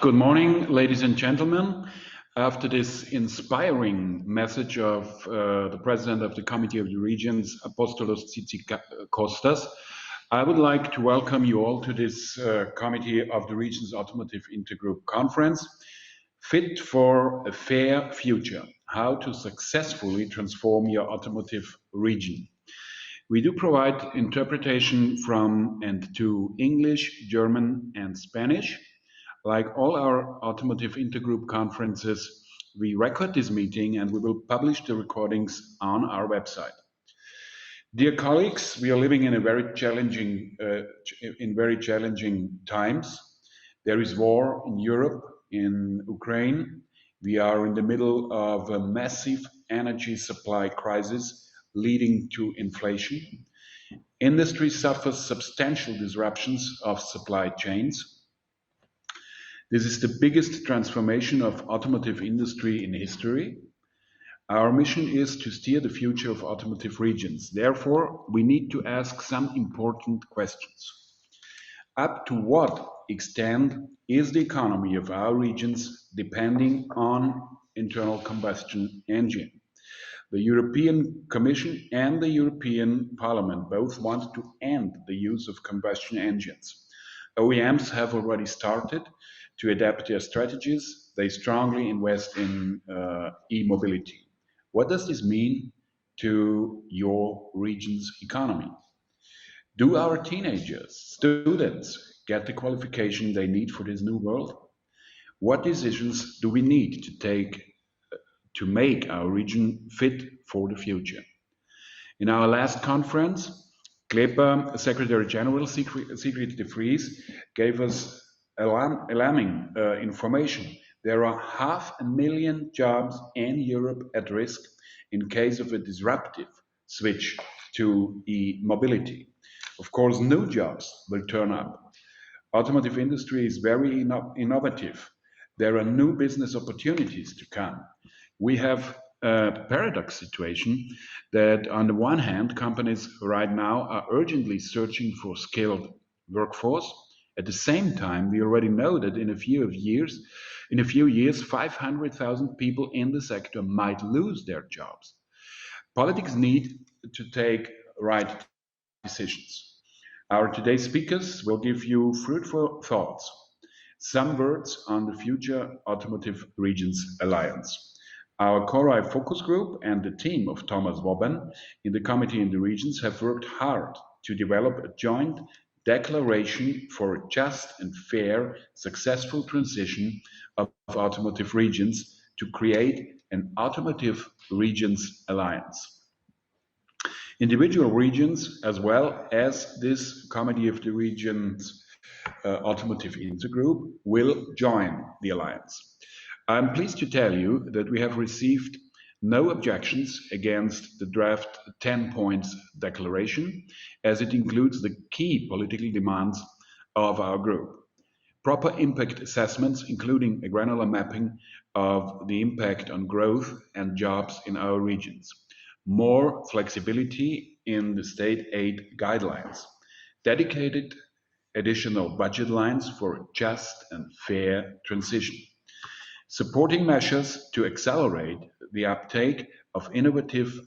Good morning, ladies and gentlemen. After this inspiring message of the President of the Committee of the Regions, Apostolos Kostas, I would like to welcome you all to this Committee of the Regions Automotive Intergroup Conference, Fit for a Fair Future, How to Successfully Transform Your Automotive Region. We do provide interpretation from and to English, German, and Spanish. Like all our Automotive Intergroup conferences, we record this meeting and we will publish the recordings on our website. Dear colleagues, we are living in very challenging times. There is war in Europe, in Ukraine. We are in the middle of a massive energy supply crisis leading to inflation. Industry suffers substantial disruptions of supply chains. This is the biggest transformation of automotive industry in history. Our mission is to steer the future of automotive regions. Therefore, we need to ask some important questions. Up to what extent is the economy of our regions depending on internal combustion engine? The European Commission and the European Parliament both want to end the use of combustion engines. OEMs have already started to adapt their strategies. They strongly invest in e-mobility. What does this mean to your region's economy? Do our teenagers, students, get the qualification they need for this new world? What decisions do we need to take to make our region fit for the future? In our last conference, CLEPA Secretary General Sigrid de Vries gave us alarming information. There are 500,000 jobs in Europe at risk in case of a disruptive switch to e-mobility. Of course, new jobs will turn up. Automotive industry is very innovative. There are new business opportunities to come. We have a paradox situation that on the one hand, companies right now are urgently searching for skilled workforce. At the same time, we already know that in a few years, 500,000 people in the sector might lose their jobs. Politics need to take right decisions. Our today's speakers will give you fruitful thoughts. Some words on the future Automotive Regions Alliance. Our CoRAI focus group and the team of Thomas Wobben in the Committee in the Regions have worked hard to develop a joint declaration for a just and fair, successful transition of automotive regions to create an Automotive Regions Alliance. Individual regions, as well as this Committee of the Regions Automotive Intergroup, will join the alliance. I'm pleased to tell you that we have received no objections against the draft 10 points declaration, as it includes the key political demands of our group. Proper impact assessments, including a granular mapping of the impact on growth and jobs in our regions. More flexibility in the state aid guidelines. Dedicated additional budget lines for a just and fair transition. Supporting measures to accelerate the uptake of innovative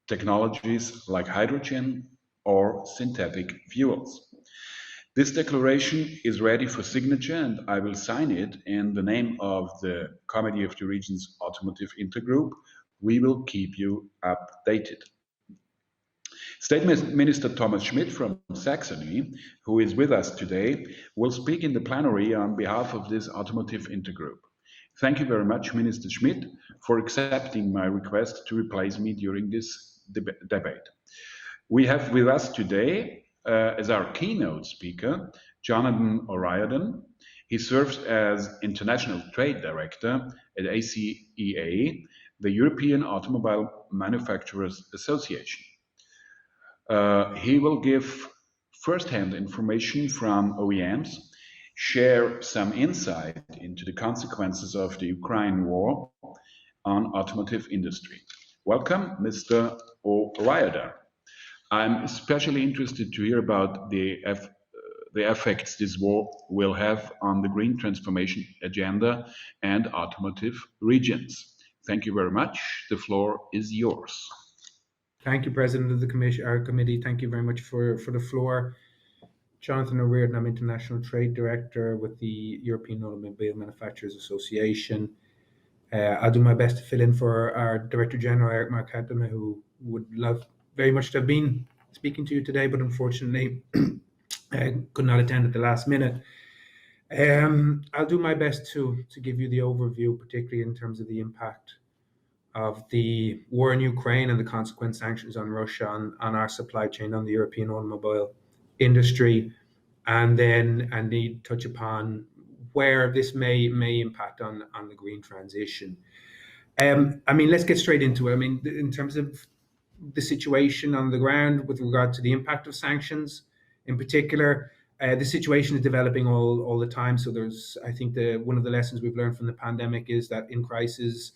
technologies like hydrogen or synthetic fuels. This declaration is ready for signature, and I will sign it in the name of the Committee of the Regions Automotive Intergroup. We will keep you updated. State Minister Thomas Schmidt from Saxony, who is with us today, will speak in the plenary on behalf of this Automotive Intergroup. Thank you very much, Minister Schmidt, for accepting my request to replace me during this debate. We have with us today, as our keynote speaker, Jonathan O'Riordan. He serves as International Trade Director at ACEA, the European Automobile Manufacturers Association. He will give first-hand information from OEMs, share some insight into the consequences of the Ukraine war on automotive industry. Welcome, Mr. O'Riordan. I'm especially interested to hear about the the effects this war will have on the green transformation agenda and automotive regions. Thank you very much. The floor is yours. Thank you, President of the committee. Thank you very much for the floor. Jonathan O'Riordan, I'm International Trade Director with the European Automobile Manufacturers Association. I'll do my best to fill in for our Director General, Eric Markatema, who would love very much to have been speaking to you today, but unfortunately could not attend at the last minute. I'll do my best to give you the overview, particularly in terms of the impact of the war in Ukraine and the consequent sanctions on Russia on our supply chain, on the European automobile industry, and then indeed touch upon where this may impact on the green transition. Let's get straight into it. In terms of the situation on the ground with regard to the impact of sanctions, in particular, the situation is developing all the time. So I think one of the lessons we've learned from the pandemic is that in crisis,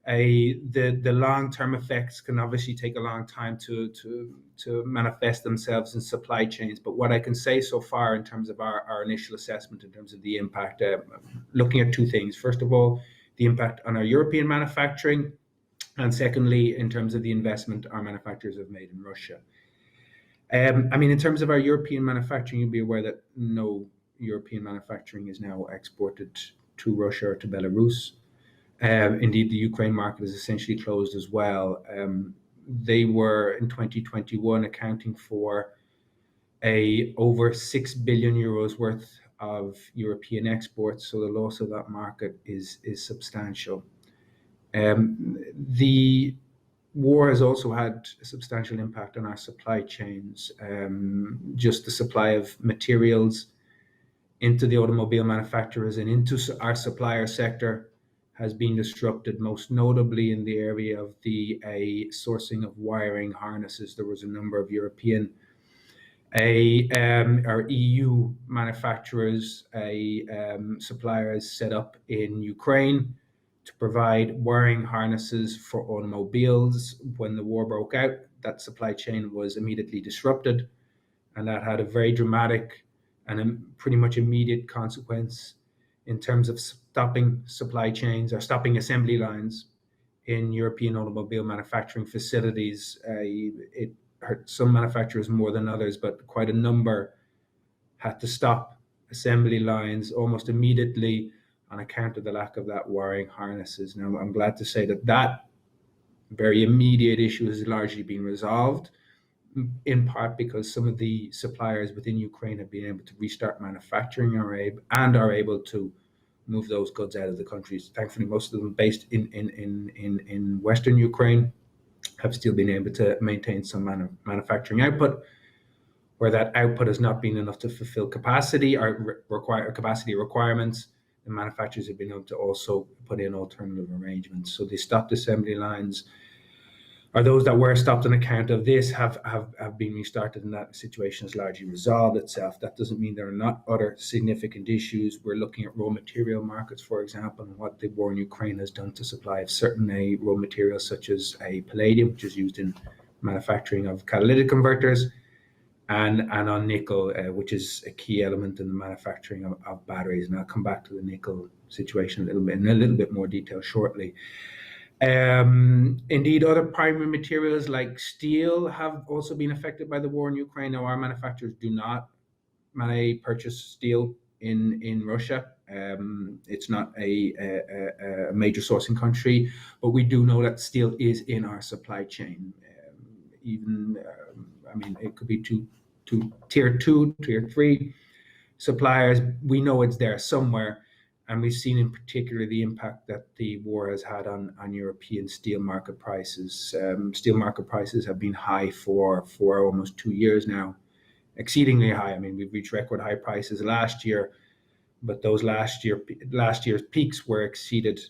the long-term effects can obviously take a long time to manifest themselves in supply chains. But what I can say so far in terms of our initial assessment in terms of the impact, looking at two things. First of all, the impact on our European manufacturing, and secondly, in terms of the investment our manufacturers have made in Russia. In terms of our European manufacturing, you'll be aware that no European manufacturing is now exported to Russia or to Belarus. Indeed, the Ukraine market is essentially closed as well. They were in 2021 accounting for over 6 billion euros worth of European exports. So the loss of that market is substantial. The war has also had a substantial impact on our supply chains. Just the supply of materials into the automobile manufacturers and into our supplier sector has been disrupted, most notably in the area of the sourcing of wiring harnesses. There was a number of European or EU manufacturers, suppliers set up in Ukraine to provide wiring harnesses for automobiles. When the war broke out, that supply chain was immediately disrupted, and that had a very dramatic and a pretty much immediate consequence in terms of stopping supply chains or stopping assembly lines in European automobile manufacturing facilities. It hurt some manufacturers more than others, but quite a number had to stop assembly lines almost immediately on account of the lack of that wiring harnesses. Now, I'm glad to say that very immediate issue has largely been resolved, in part because some of the suppliers within Ukraine have been able to restart manufacturing and are able to move those goods out of the country. Thankfully, most of them based in Western Ukraine have still been able to maintain some manufacturing output. Where that output has not been enough to fulfill capacity or require capacity requirements, the manufacturers have been able to also put in alternative arrangements. So the stopped assembly lines, or those that were stopped on account of this, have been restarted, and that situation has largely resolved itself. That doesn't mean there are not other significant issues. We're looking at raw material markets, for example, and what the war in Ukraine has done to supply of certain raw materials such as palladium, which is used in manufacturing of catalytic converters, and on nickel, which is a key element in the manufacturing of batteries. And I'll come back to the nickel situation in a little bit more detail shortly. Indeed, other primary materials like steel have also been affected by the war in Ukraine. Now, our manufacturers do not purchase steel in Russia. It's not a major sourcing country, but we do know that steel is in our supply chain. It could be to tier 2, tier 3 suppliers. We know it's there somewhere. And we've seen in particular the impact that the war has had on European steel market prices. Steel market prices have been high for almost 2 years now, exceedingly high. We've reached record high prices last year, but those last year's peaks were exceeded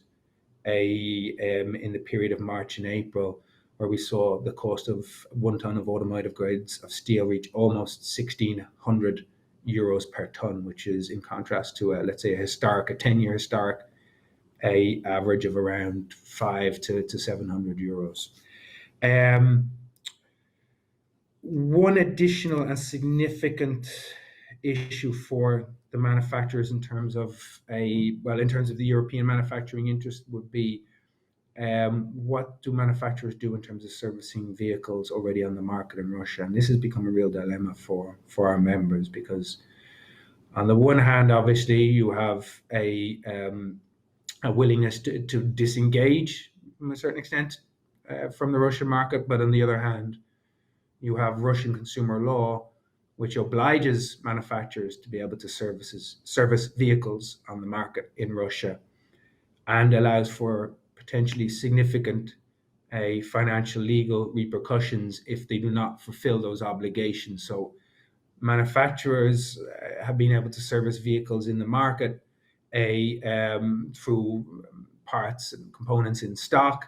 in the period of March and April, where we saw the cost of 1 ton of automotive grades of steel reach almost 1,600 euros per ton, which is in contrast to let's say a 10-year historic, average of around 500 to 700 euros. One additional and significant issue for the manufacturers in terms of the European manufacturing interest would be, what do manufacturers do in terms of servicing vehicles already on the market in Russia? And this has become a real dilemma for our members, because on the one hand, obviously, you have a willingness to disengage to a certain extent from the Russian market, but on the other hand, you have Russian consumer law, which obliges manufacturers to be able to service vehicles on the market in Russia, and allows for potentially significant financial legal repercussions if they do not fulfill those obligations. So manufacturers have been able to service vehicles in the market through parts and components in stock,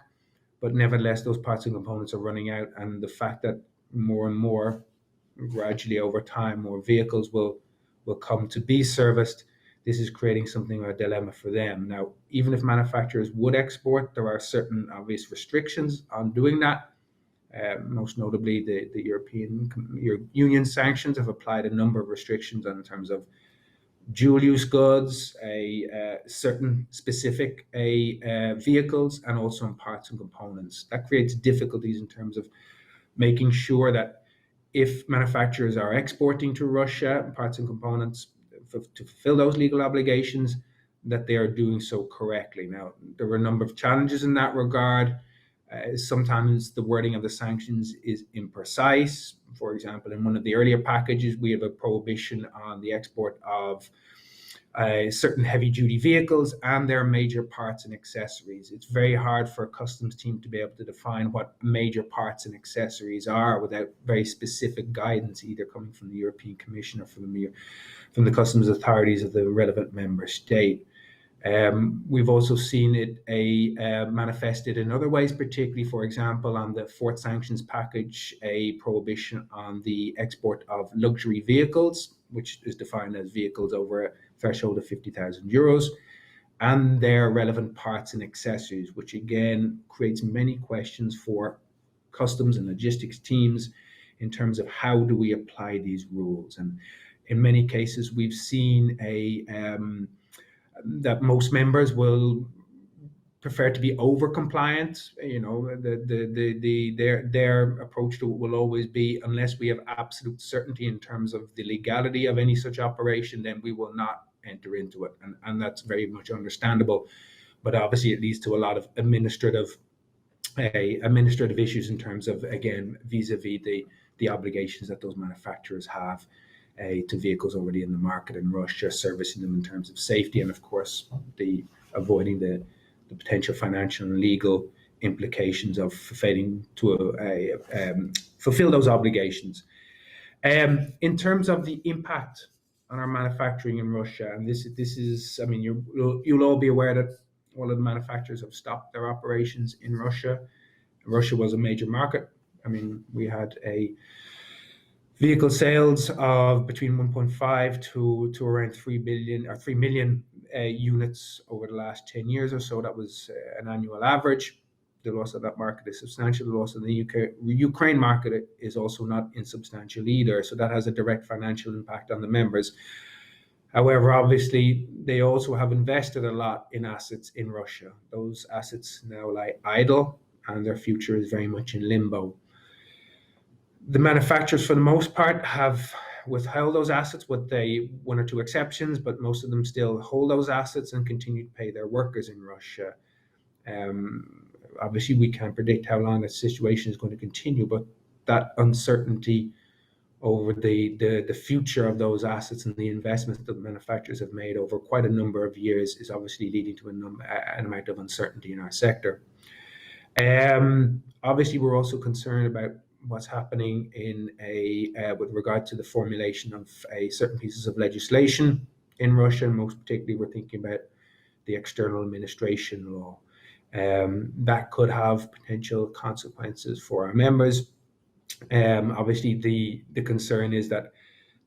but nevertheless, those parts and components are running out, and the fact that more and more, gradually over time, more vehicles will come to be serviced, this is creating something of a dilemma for them. Now, even if manufacturers would export, there are certain obvious restrictions on doing that. Most notably, the European Union sanctions have applied a number of restrictions in terms of dual-use goods, certain specific vehicles, and also on parts and components. That creates difficulties in terms of making sure that if manufacturers are exporting to Russia parts and components to fulfill those legal obligations, that they are doing so correctly. Now, there were a number of challenges in that regard. Sometimes the wording of the sanctions is imprecise. For example, in one of the earlier packages, we have a prohibition on the export of certain heavy-duty vehicles and their major parts and accessories. It's very hard for a customs team to be able to define what major parts and accessories are without very specific guidance, either coming from the European Commission or from the customs authorities of the relevant member state. We've also seen it manifested in other ways, particularly, for example, on the fourth sanctions package, a prohibition on the export of luxury vehicles, which is defined as vehicles over a threshold of 50,000 euros, and their relevant parts and accessories, which again creates many questions for customs and logistics teams in terms of how do we apply these rules. And in many cases, we've seen that most members will prefer to be over compliant. Their approach to it will always be, unless we have absolute certainty in terms of the legality of any such operation, then we will not enter into it. And that's very much understandable. But obviously it leads to a lot of administrative issues in terms of, again, vis-a-vis the obligations that those manufacturers have to vehicles already in the market in Russia, servicing them in terms of safety, and of course avoiding the potential financial and legal implications of failing to fulfill those obligations. In terms of the impact on our manufacturing in Russia, and this is, I mean, you'll all be aware that all of the manufacturers have stopped their operations in Russia. Russia was a major market. I mean, we had vehicle sales of between 1.5 to around 3 million units over the last 10 years or so. That was an annual average. The loss of that market is substantial. The loss of the Ukraine market is also not insubstantial either. So that has a direct financial impact on the members. However, obviously, they also have invested a lot in assets in Russia. Those assets now lie idle, and their future is very much in limbo. The manufacturers, for the most part, have withheld those assets with one or two exceptions, but most of them still hold those assets and continue to pay their workers in Russia. Obviously, we can't predict how long the situation is going to continue, but that uncertainty over the future of those assets and the investments that the manufacturers have made over quite a number of years is obviously leading to an amount of uncertainty in our sector. Obviously, we're also concerned about what's happening with regard to the formulation of certain pieces of legislation in Russia, and most particularly we're thinking about the external administration law. That could have potential consequences for our members. Obviously, the concern is that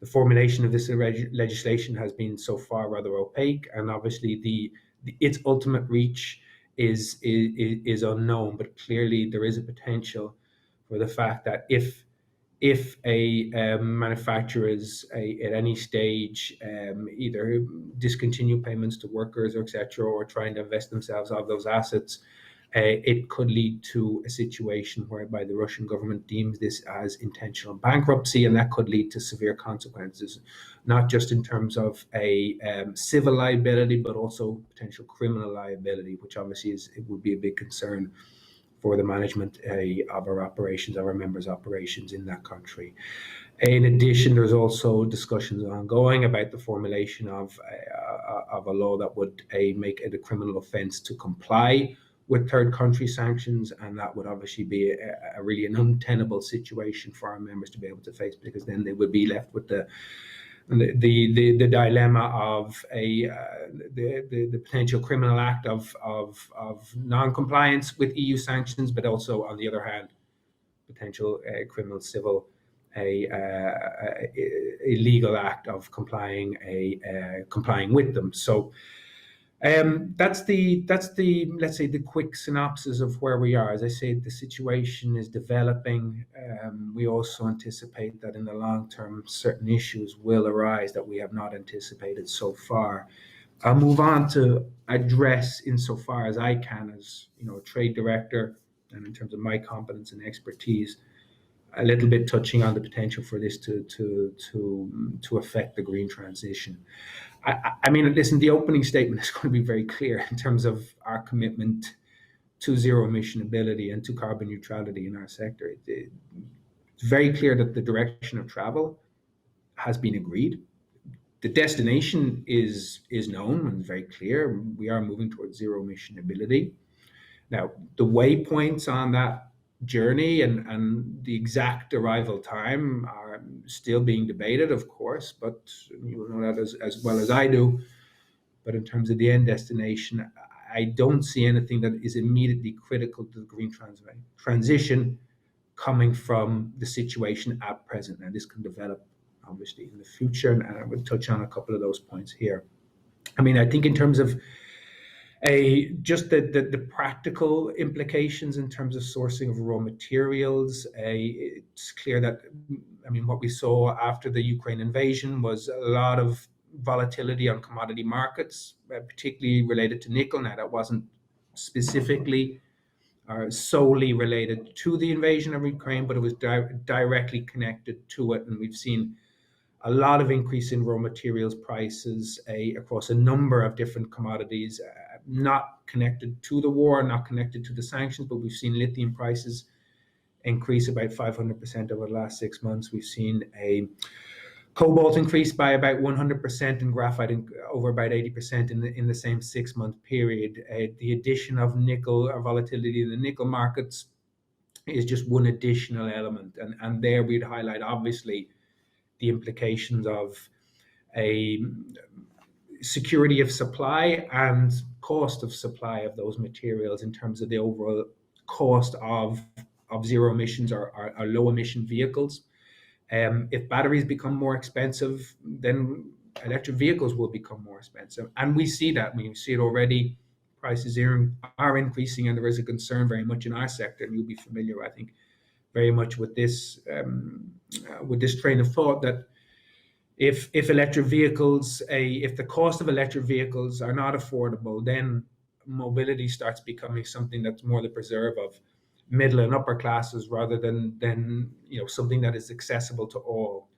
the formulation of this legislation has been so far rather opaque, and obviously its ultimate reach is unknown. But clearly, there is a potential for the fact that if if a manufacturer is at any stage either discontinue payments to workers or etc., or trying to invest themselves out of those assets, it could lead to a situation whereby the Russian government deems this as intentional bankruptcy, and that could lead to severe consequences, not just in terms of a civil liability, but also potential criminal liability, which obviously it would be a big concern for the management of our operations, our members' operations in that country. In addition, there's also discussions ongoing about the formulation of a law that would make it a criminal offence to comply with third country sanctions, and that would obviously be a really an untenable situation for our members to be able to face, because then they would be left with the dilemma of the potential criminal act of non-compliance with EU sanctions, but also on the other hand, potential criminal civil a legal act of complying with them. So that's the let's say the quick synopsis of where we are. As I say, the situation is developing. We also anticipate that in the long term, certain issues will arise that we have not anticipated so far. I'll move on to address, insofar as I can, as a trade director, and in terms of my competence and expertise, a little bit touching on the potential for this to affect the green transition. I mean, listen, the opening statement is going to be very clear in terms of our commitment to zero emission ability and to carbon neutrality in our sector. It's very clear that the direction of travel has been agreed. The destination is known and very clear. We are moving towards zero emission ability. Now, the waypoints on that journey and the exact arrival time are still being debated, of course, but you know that as well as I do. But in terms of the end destination, I don't see anything that is immediately critical to the green transition coming from the situation at present. Now, this can develop, obviously, in the future, and I will touch on a couple of those points here. I mean, I think in terms of just the practical implications in terms of sourcing of raw materials, it's clear that, I mean, what we saw after the Ukraine invasion was a lot of volatility on commodity markets, particularly related to nickel. Now, that wasn't specifically or solely related to the invasion of Ukraine, but it was directly connected to it, and we've seen a lot of increase in raw materials prices across a number of different commodities, not connected to the war, not connected to the sanctions, but we've seen lithium prices increase about 500% over the last 6 months. We've seen a cobalt increase by about 100% and graphite over about 80% in the same 6-month period. The addition of nickel or volatility in the nickel markets is just one additional element. And there we'd highlight, obviously, the implications of a security of supply and cost of supply of those materials in terms of the overall cost of zero emissions or low emission vehicles. If batteries become more expensive, then electric vehicles will become more expensive. And we see that. We see it already. Prices are increasing, and there is a concern very much in our sector, and you'll be familiar, I think, very much with this train of thought, that if electric vehicles, if the cost of electric vehicles are not affordable, then mobility starts becoming something that's more the preserve of middle and upper classes rather than something that is accessible to all.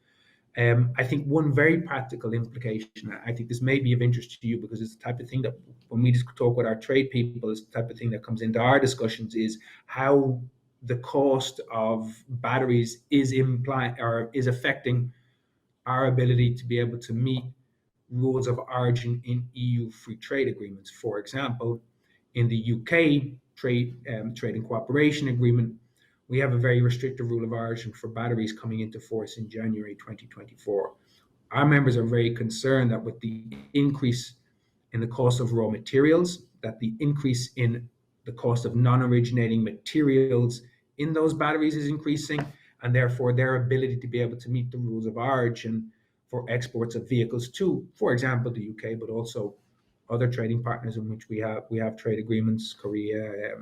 I think one very practical implication, I think this may be of interest to you because it's the type of thing that when we just talk with our trade people, it's the type of thing that comes into our discussions, is how the cost of batteries is affecting our ability to be able to meet rules of origin in EU free trade agreements. For example, in the UK trade and cooperation agreement, we have a very restrictive rule of origin for batteries coming into force in January 2024. Our members are very concerned that with the increase in the cost of raw materials, that the increase in the cost of non-originating materials in those batteries is increasing, and therefore their ability to be able to meet the rules of origin for exports of vehicles to, for example, the UK, but also other trading partners in which we have trade agreements, Korea,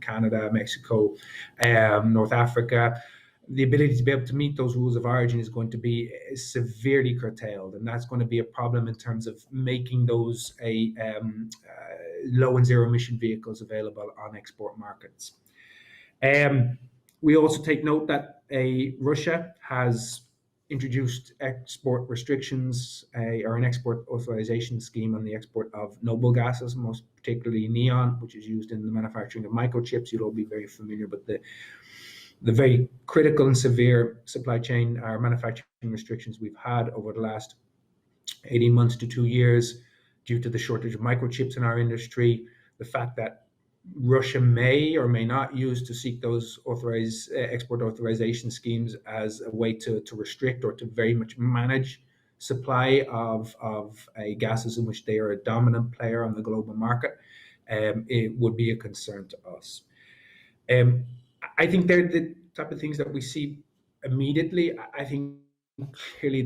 Canada, Mexico, North Africa, the ability to be able to meet those rules of origin is going to be severely curtailed, and that's going to be a problem in terms of making those low and zero emission vehicles available on export markets. We also take note that Russia has introduced export restrictions or an export authorization scheme on the export of noble gases, most particularly neon, which is used in the manufacturing of microchips. You'll all be very familiar with the very critical and severe supply chain or manufacturing restrictions we've had over the last 18 months to 2 years due to the shortage of microchips in our industry, the fact that Russia may or may not use to seek those export authorization schemes as a way to restrict or to very much manage supply of gases in which they are a dominant player on the global market, it would be a concern to us. I think they're the type of things that we see immediately. I think clearly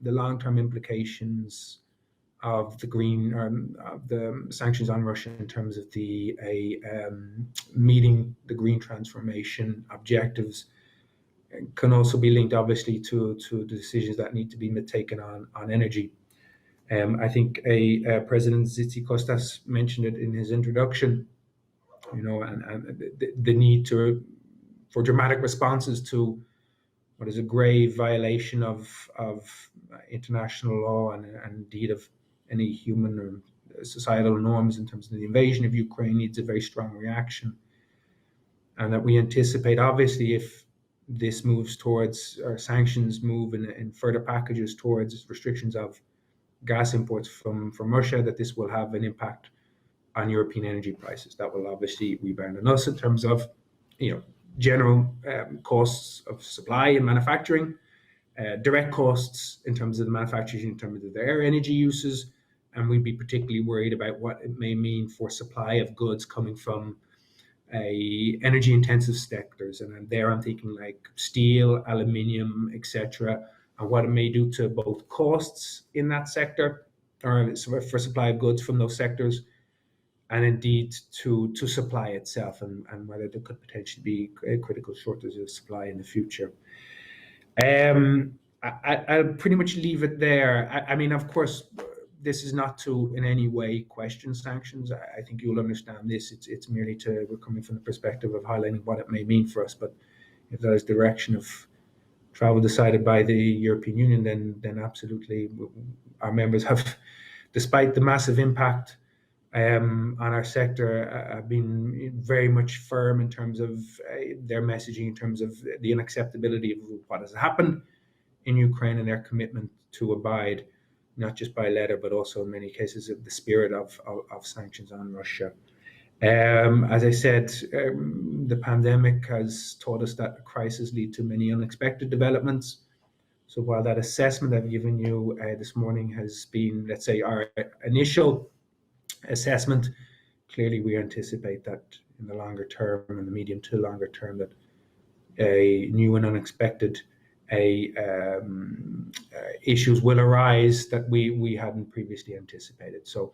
the long-term implications of the sanctions on Russia in terms of the meeting the green transformation objectives can also be linked, obviously, to the decisions that need to be taken on energy. I think President Tzitzikostas mentioned it in his introduction, and the need for dramatic responses to what is a grave violation of international law and indeed of any human or societal norms in terms of the invasion of Ukraine needs a very strong reaction. And that we anticipate, obviously, if this moves towards, or sanctions move in further packages towards restrictions of gas imports from Russia, that this will have an impact on European energy prices. That will obviously rebound on us in terms of, general costs of supply and manufacturing, direct costs in terms of the manufacturers, in terms of their energy uses, and we'd be particularly worried about what it may mean for supply of goods coming from energy intensive sectors. And there I'm thinking like steel, aluminium, etc., and what it may do to both costs in that sector or for supply of goods from those sectors, and indeed to supply itself, and whether there could potentially be a critical shortage of supply in the future. I'll pretty much leave it there. I mean, of course, this is not to in any way question sanctions. I think you'll understand this. It's merely we're coming from the perspective of highlighting what it may mean for us. But if that is the direction of travel decided by the European Union, then absolutely our members have, despite the massive impact on our sector, have been very much firm in terms of their messaging, in terms of the unacceptability of what has happened in Ukraine and their commitment to abide, not just by letter, but also in many cases of the spirit of sanctions on Russia. As I said, the pandemic has taught us that crises lead to many unexpected developments. So while that assessment I've given you this morning has been, let's say, our initial assessment, clearly we anticipate that in the longer term, in the medium to longer term, that a new and unexpected issues will arise that we hadn't previously anticipated. So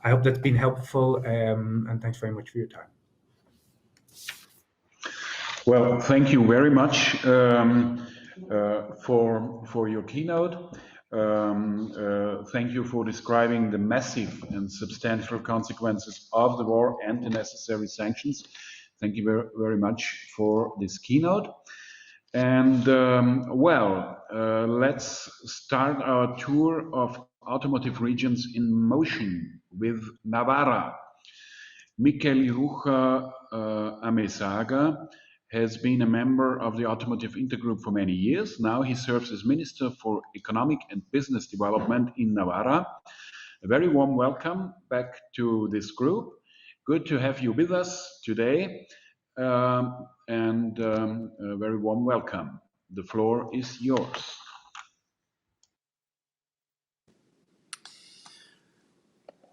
I hope that's been helpful, and thanks very much for your time. Well, thank you very much for your keynote. Thank you for describing the massive and substantial consequences of the war and the necessary sanctions. Thank you very, very much for this keynote. And let's start our tour of automotive regions in motion with Navarra. Miquel Iruja Amezaga has been a member of the Automotive Intergroup for many years. Now he serves as Minister for Economic and Business Development in Navarra. A very warm welcome back to this group. Good to have you with us today, and a very warm welcome. The floor is yours.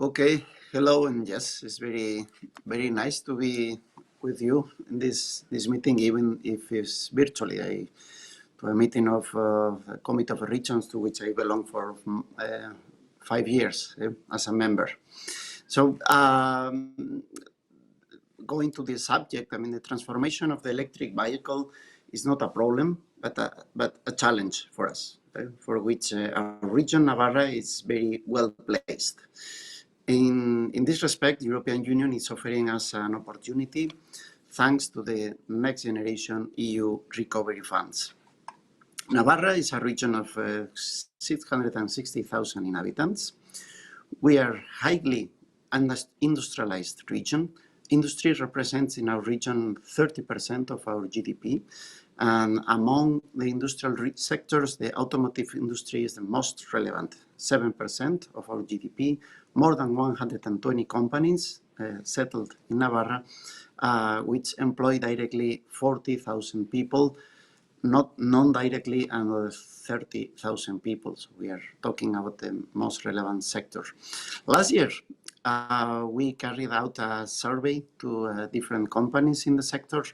Okay, hello, and yes, it's very, very nice to be with you in this meeting, even if it's virtually, to a meeting of a Committee of Regions to which I belong for 5 years as a member. So going to this subject, I mean, the transformation of the electric vehicle is not a problem, but a challenge for us, for which our region, Navarra, is very well placed. In this respect, the European Union is offering us an opportunity thanks to the Next Generation EU recovery funds. Navarra is a region of 660,000 inhabitants. We are highly industrialized region. Industry represents in our region 30% of our GDP. And among the industrial sectors, the automotive industry is the most relevant, 7% of our GDP, more than 120 companies settled in Navarra, which employ directly 40,000 people, not non-directly another 30,000 people. So we are talking about the most relevant sector. Last year, we carried out a survey to different companies in the sector,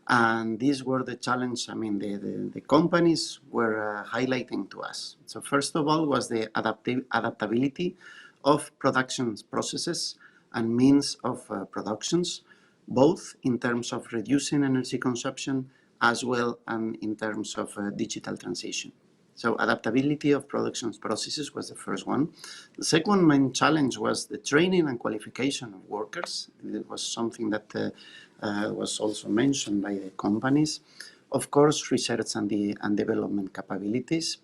and these were the challenge, the companies were highlighting to us. So first of all was the adaptability of production processes and means of productions, both in terms of reducing energy consumption as well and in terms of digital transition. So adaptability of production processes was the first one. The second main challenge was the training and qualification of workers. It was something that was also mentioned by the companies. Of course, research and development capabilities.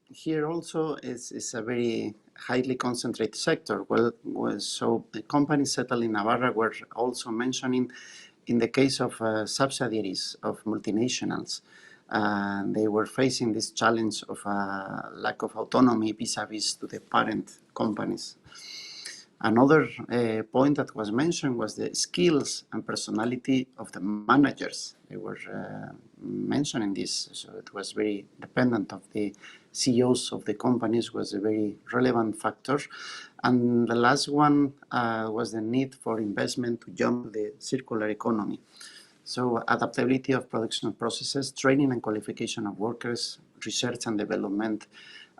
Here also is a very highly concentrated sector. So the companies settled in Navarra were also mentioning in the case of subsidiaries of multinationals. They were facing this challenge of a lack of autonomy vis-a-vis to the parent companies. Another point that was mentioned was the skills and personality of the managers. They were mentioning this, so it was very dependent of the CEOs of the companies, was a very relevant factor. And the last one was the need for investment to jump to the circular economy. So adaptability of production processes, training and qualification of workers, research and development,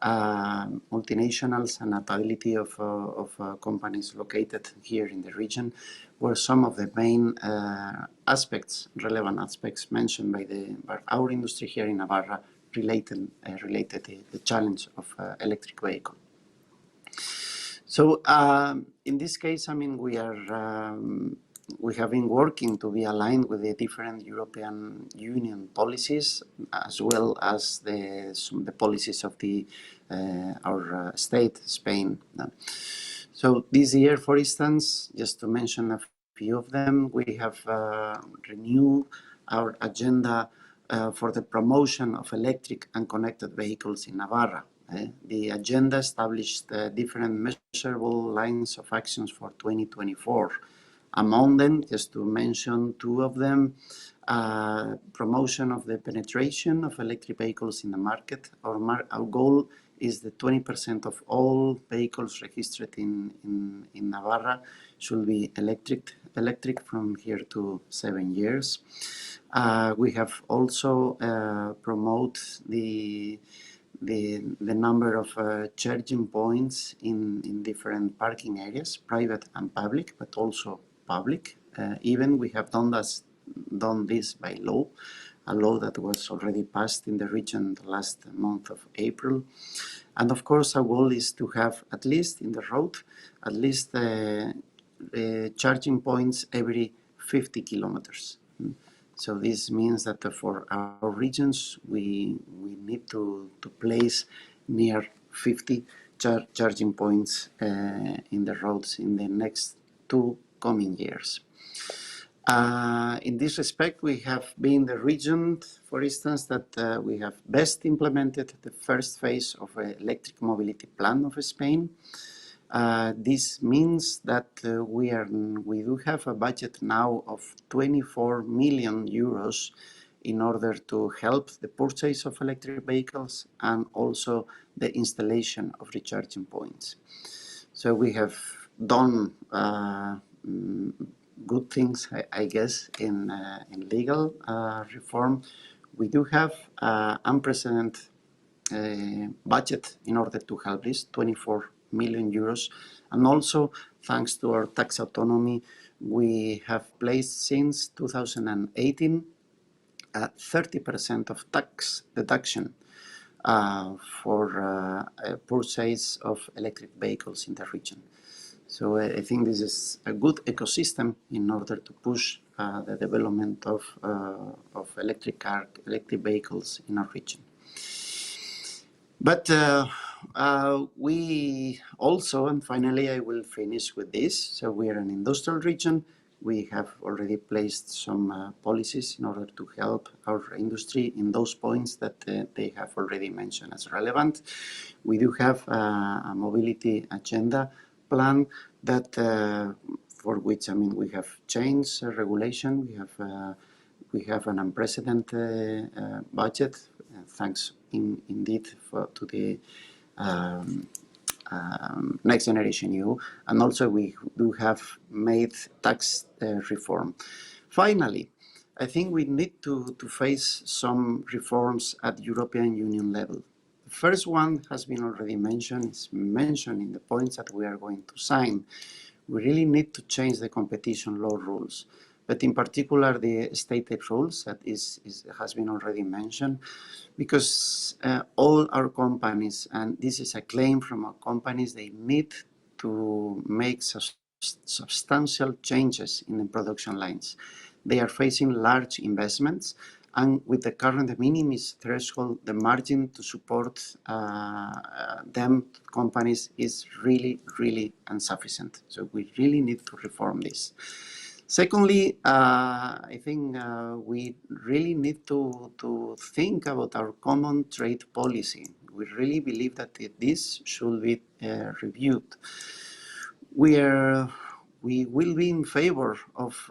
multinationals, and adaptability of companies located here in the region were some of the main aspects, relevant aspects mentioned by our industry here in Navarra related to the challenge of electric vehicle. So in this case, we have been working to be aligned with the different European Union policies, as well as the policies of our state, Spain. So this year, for instance, just to mention a few of them, we have renewed our agenda for the promotion of electric and connected vehicles in Navarra. The agenda established different measurable lines of actions for 2024. Among them, just to mention two of them, promotion of the penetration of electric vehicles in the market. Our goal is that 20% of all vehicles registered in Navarra should be electric from here to 7 years. We have also promoted the number of charging points in different parking areas, private and public, but also public. Even we have done this by law, a law that was already passed in the region the last month of April. And of course, our goal is to have at least in the road, at least charging points every 50 kilometers. So this means that for our regions, we need to place near 50 charging points in the roads in the next 2 coming years. In this respect, we have been the region, for instance, that we have best implemented the first phase of an electric mobility plan of Spain. This means that we do have a budget now of 24 million euros in order to help the purchase of electric vehicles and also the installation of recharging points. So we have done good things, I guess, in legal reform. We do have unprecedented budget in order to help this, 24 million euros. And also, thanks to our tax autonomy, we have placed since 2018 30% of tax deduction for purchase of electric vehicles in the region. So I think this is a good ecosystem in order to push the development of electric vehicles in our region. But we also, and finally I will finish with this, so we are an industrial region. We have already placed some policies in order to help our industry in those points that they have already mentioned as relevant. We do have a mobility agenda plan that for which, I mean, we have changed regulation. We have an unprecedented budget, thanks indeed to the Next Generation EU, and also we do have made tax reform. Finally, I think we need to face some reforms at European Union level. The first one has been already mentioned, it's mentioned in the points that we are going to sign. We really need to change the competition law rules, but in particular the state aid rules that has been already mentioned, because all our companies, and this is a claim from our companies, they need to make substantial changes in the production lines. They are facing large investments, and with the current de minimis threshold, the margin to support them companies is really, really insufficient. So we really need to reform this. Secondly, I think we really need to think about our common trade policy. We really believe that this should be reviewed. We will be in favor of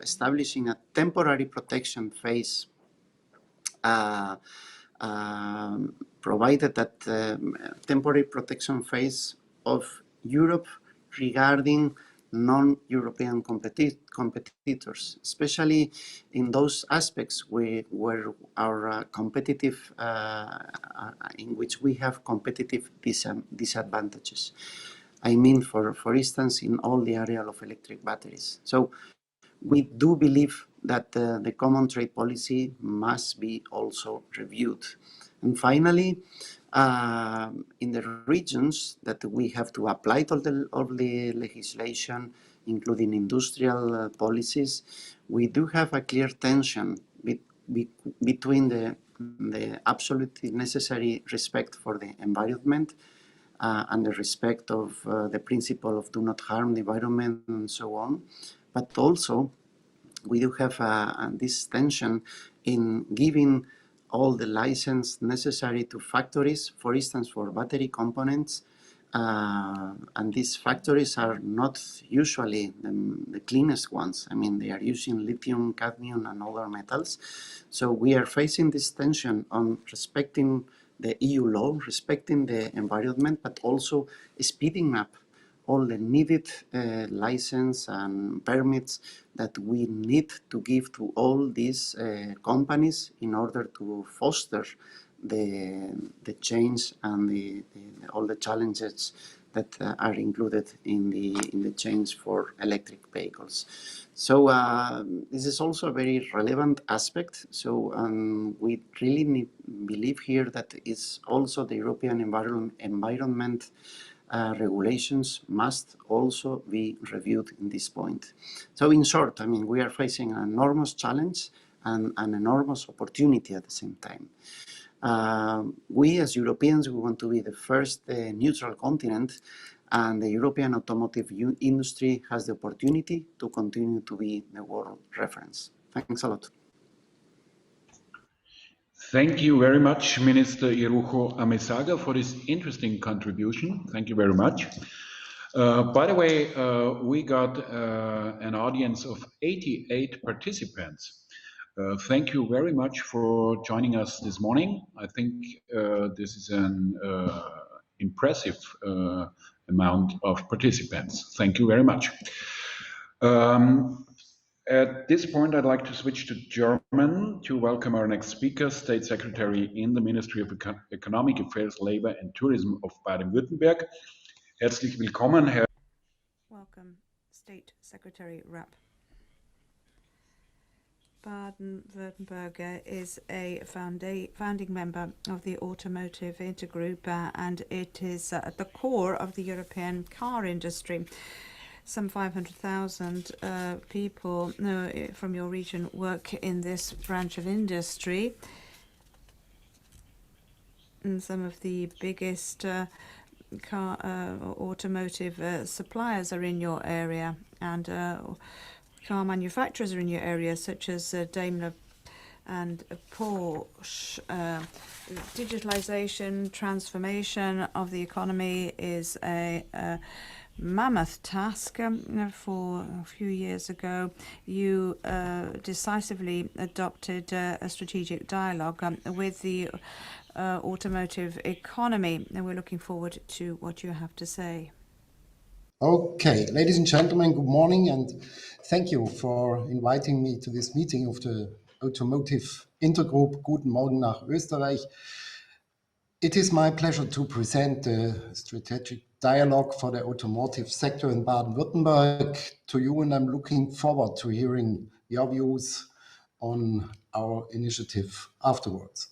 establishing a temporary protection phase, provided that temporary protection phase of Europe regarding non-European competitors, especially in those aspects where our competitive, in which we have competitive disadvantages. I mean, for instance, in all the area of electric batteries. So we do believe that the common trade policy must be also reviewed. And finally, in the regions that we have to apply all the legislation, including industrial policies, we do have a clear tension between the absolutely necessary respect for the environment and the respect of the principle of do not harm the environment and so on. But also, we do have this tension in giving all the license necessary to factories, for instance, for battery components. And these factories are not usually the cleanest ones. I mean, they are using lithium, cadmium, and other metals. So we are facing this tension on respecting the EU law, respecting the environment, but also speeding up all the needed license and permits that we need to give to all these companies in order to foster the change and all the challenges that are included in the change for electric vehicles. So this is also a very relevant aspect. So we really believe here that it's also the European environment regulations must also be reviewed in this point. So in short, I mean, we are facing an enormous challenge and an enormous opportunity at the same time. We as Europeans, we want to be the first neutral continent, and the European automotive industry has the opportunity to continue to be the world reference. Thanks a lot. Thank you very much, Minister Irujo Amezaga, for this interesting contribution. Thank you very much. By the way, we got an audience of 88 participants. Thank you very much for joining us this morning. I think this is an impressive amount of participants. Thank you very much. At this point, I'd like to switch to German to welcome our next speaker, State Secretary in the Ministry of Economic Affairs, Labor and Tourism of Baden-Württemberg. Herzlich willkommen, Herr. Welcome, State Secretary Rapp. Baden-Württemberg is a founding member of the Automotive Intergroup, and it is at the core of the European car industry. Some 500,000 people from your region work in this branch of industry. And some of the biggest car automotive suppliers are in your area, and car manufacturers are in your area, such as Daimler and Porsche. Digitalization, transformation of the economy is a mammoth task. For a few years ago, you decisively adopted a strategic dialogue with the automotive economy, and we're looking forward to what you have to say. Okay, ladies and gentlemen, good morning, and thank you for inviting me to this meeting of the Automotive Intergroup. Guten Morgen nach Österreich. It is my pleasure to present the strategic dialogue for the automotive sector in Baden-Württemberg to you, and I'm looking forward to hearing your views on our initiative afterwards.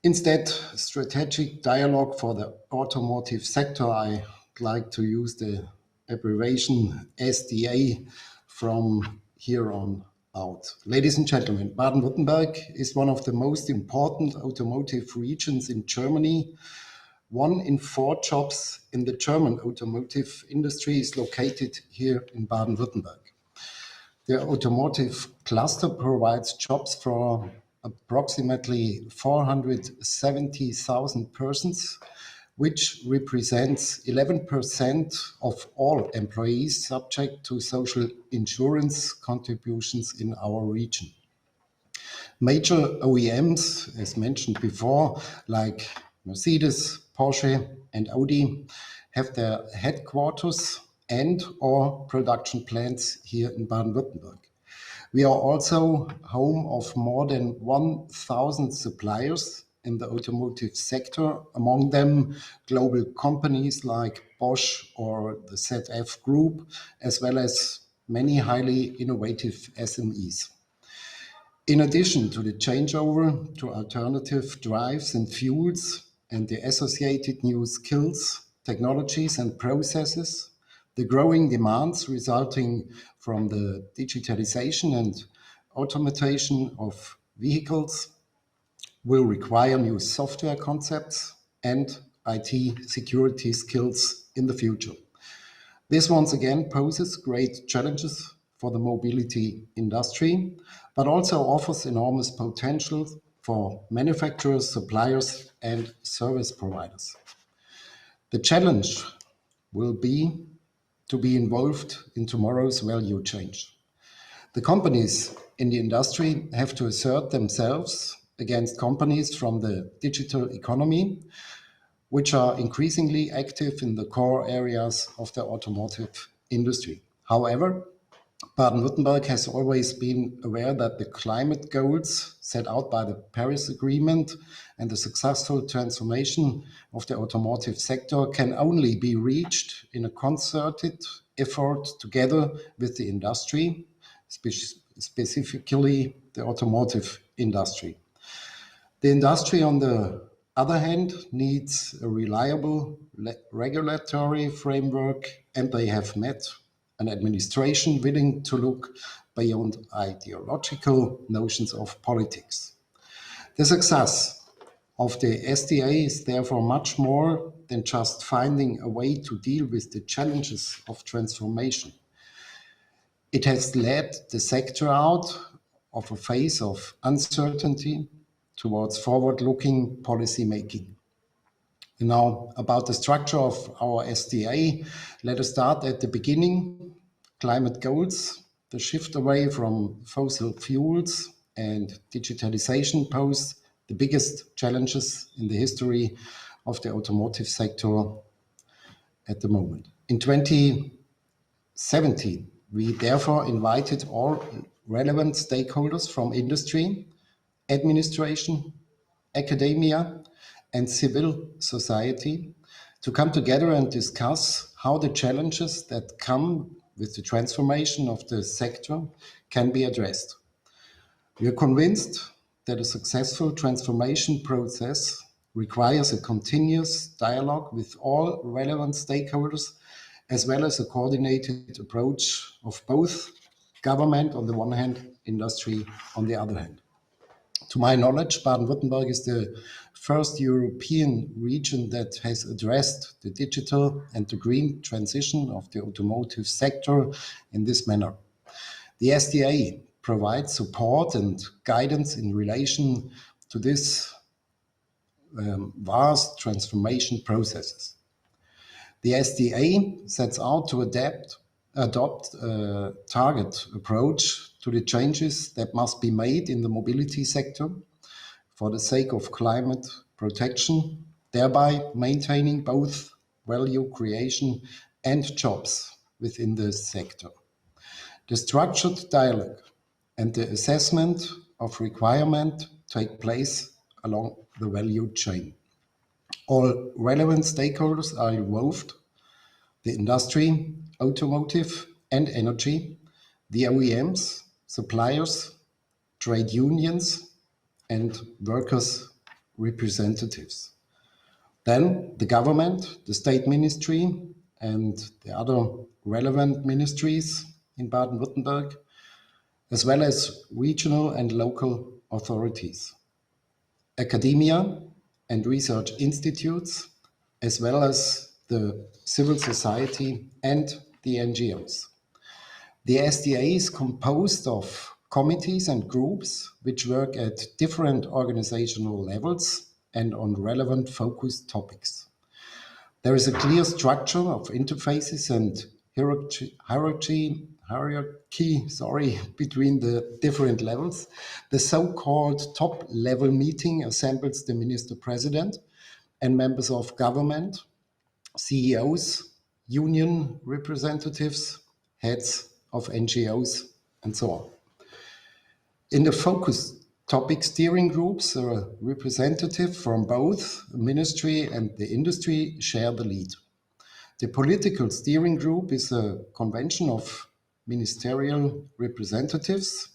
Instead, strategic dialogue for the automotive sector, I like to use the abbreviation SDA from here on out. Ladies and gentlemen, Baden-Württemberg is one of the most important automotive regions in Germany. 1 in 4 jobs in the German automotive industry is located here in Baden-Württemberg. The automotive cluster provides jobs for approximately 470,000 persons, which represents 11% of all employees subject to social insurance contributions in our region. Major OEMs, as mentioned before, like Mercedes, Porsche, and Audi, have their headquarters and/or production plants here in Baden-Württemberg. We are also home of more than 1,000 suppliers in the automotive sector, among them global companies like Bosch or the ZF Group, as well as many highly innovative SMEs. In addition to the changeover to alternative drives and fuels and the associated new skills, technologies and processes, the growing demands resulting from the digitalization and automation of vehicles will require new software concepts and IT security skills in the future. This once again poses great challenges for the mobility industry, but also offers enormous potential for manufacturers, suppliers, and service providers. The challenge will be to be involved in tomorrow's value chain. The companies in the industry have to assert themselves against companies from the digital economy, which are increasingly active in the core areas of the automotive industry. However, Baden-Württemberg has always been aware that the climate goals set out by the Paris Agreement and the successful transformation of the automotive sector can only be reached in a concerted effort together with the industry, specifically the automotive industry. The industry, on the other hand, needs a reliable regulatory framework, and they have met an administration willing to look beyond ideological notions of politics. The success of the SDA is therefore much more than just finding a way to deal with the challenges of transformation. It has led the sector out of a phase of uncertainty towards forward-looking policy making. Now, about the structure of our SDA, let us start at the beginning. Climate goals, the shift away from fossil fuels and digitalization pose the biggest challenges in the history of the automotive sector at the moment. In 2017, we therefore invited all relevant stakeholders from industry, administration, academia, and civil society to come together and discuss how the challenges that come with the transformation of the sector can be addressed. We are convinced that a successful transformation process requires a continuous dialogue with all relevant stakeholders, as well as a coordinated approach of both government on the one hand, industry on the other hand. To my knowledge, Baden-Württemberg is the first European region that has addressed the digital and the green transition of the automotive sector in this manner. The SDA provides support and guidance in relation to this vast transformation processes. The SDA sets out to adopt a target approach to the changes that must be made in the mobility sector for the sake of climate protection, thereby maintaining both value creation and jobs within the sector. The structured dialogue and the assessment of requirement take place along the value chain. All relevant stakeholders are involved: the industry, automotive and energy, the OEMs, suppliers, trade unions, and workers' representatives. Then the government, the state ministry, and the other relevant ministries in Baden-Württemberg, as well as regional and local authorities, academia and research institutes, as well as the civil society and the NGOs. The SDA is composed of committees and groups which work at different organizational levels and on relevant focused topics. There is a clear structure of interfaces and hierarchy between the different levels. The so-called top-level meeting assembles the Minister President and members of government, CEOs, union representatives, heads of NGOs, and so on. In the focus topic steering groups, a representative from both the ministry and the industry share the lead. The political steering group is a convention of ministerial representatives,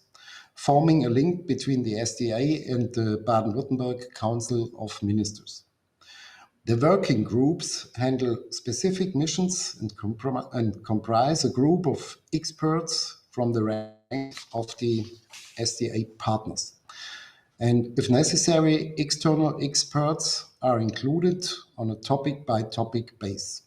forming a link between the SDA and the Baden-Württemberg Council of Ministers. The working groups handle specific missions and comprise a group of experts from the rank of the SDA partners. And if necessary, external experts are included on a topic-by-topic basis.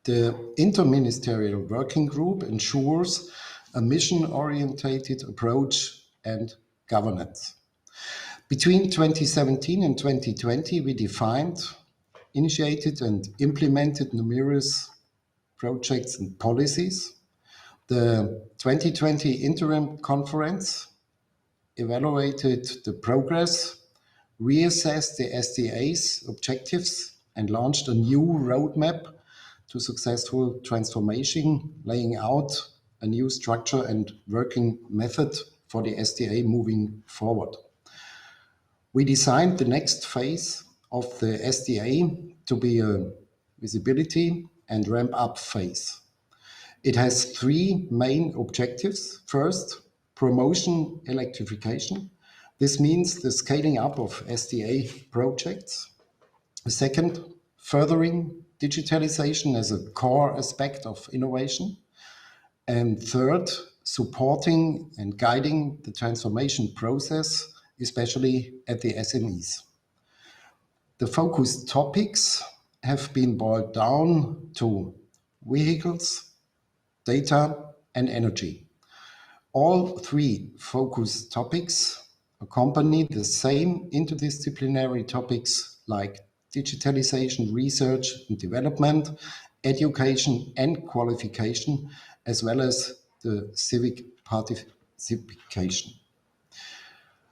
The interministerial working group ensures a mission-oriented approach and governance. Between 2017 and 2020, we defined, initiated and implemented numerous projects and policies. The 2020 interim conference evaluated the progress, reassessed the SDA's objectives, and launched a new roadmap to successful transformation, laying out a new structure and working method for the SDA moving forward. We designed the next phase of the SDA to be a visibility and ramp-up phase. It has three main objectives. First, promotion electrification. This means the scaling up of SDA projects. Second, furthering digitalization as a core aspect of innovation. And third, supporting and guiding the transformation process, especially at the SMEs. The focus topics have been boiled down to vehicles, data, and energy. All three focus topics accompany the same interdisciplinary topics like digitalization, research and development, education and qualification, as well as the civic participation.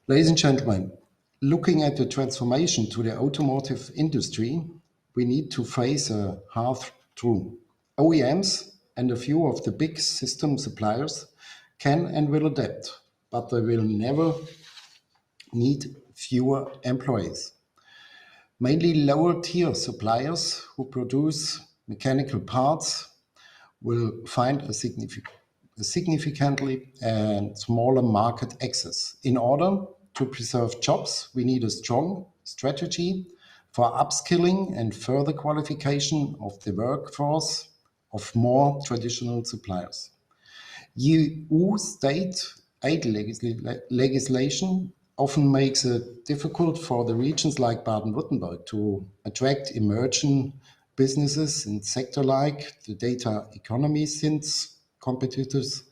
Ladies and gentlemen, looking at the transformation to the automotive industry, we need to face a hard truth. OEMs and a few of the big system suppliers can and will adapt, but they will never need fewer employees. Mainly lower tier suppliers who produce mechanical parts will find a significantly and smaller market access. In order to preserve jobs, we need a strong strategy for upskilling and further qualification of the workforce of more traditional suppliers. EU state aid legislation often makes it difficult for the regions like Baden-Württemberg to attract emerging businesses in sector like the data economy, since competitors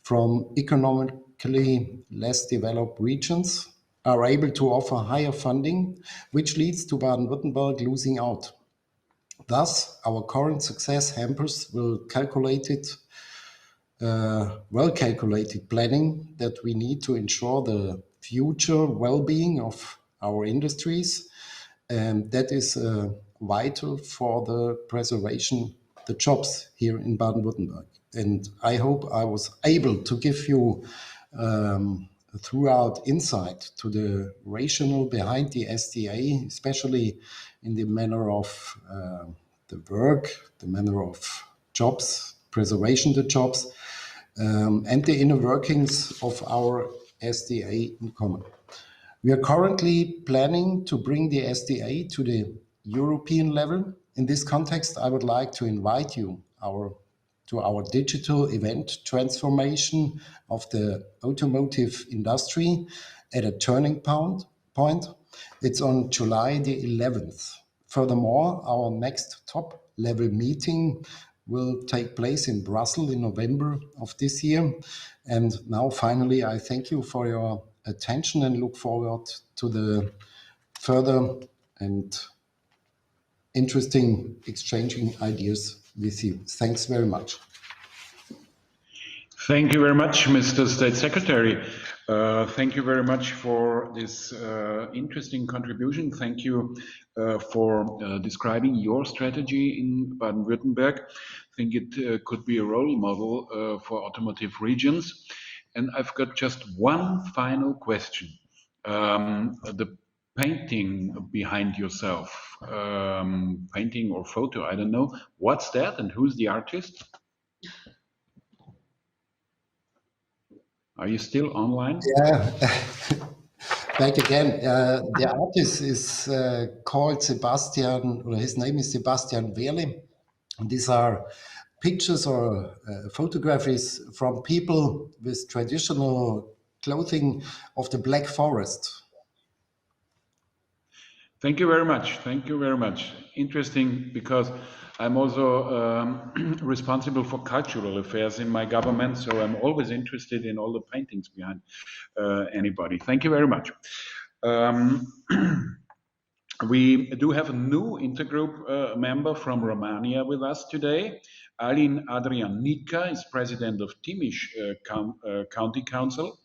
from economically less developed regions are able to offer higher funding, which leads to Baden-Württemberg losing out. Thus, our current success hampers well-calculated planning that we need to ensure the future well-being of our industries, and that is vital for the preservation of the jobs here in Baden-Württemberg. And I hope I was able to give you throughout insight to the rationale behind the SDA, especially in the manner of the work, the manner of jobs, preservation of the jobs, and the inner workings of our SDA in common. We are currently planning to bring the SDA to the European level. In this context, I would like to invite you to our digital event transformation of the automotive industry at a turning point. It's on July the 11th. Furthermore, our next top level meeting will take place in Brussels in November of this year. And now finally, I thank you for your attention and look forward to the further and interesting exchanging ideas with you. Thanks very much. Thank you very much, Mr. State Secretary. Thank you very much for this interesting contribution. Thank you for describing your strategy in Baden-Württemberg. I think it could be a role model for automotive regions. And I've got just one final question. The painting behind yourself, painting or photo, I don't know. What's that and who's the artist? Are you still online? Yeah, back again. The artist is called Sebastian, or his name is Sebastian Wehrle. And these are pictures or photographies from people with traditional clothing of the Black Forest. Thank you very much. Thank you very much. Interesting, because I'm also responsible for cultural affairs in my government, so I'm always interested in all the paintings behind anybody. Thank you very much. We do have a new intergroup member from Romania with us today. Alin Adrianica is president of Timiș County Council.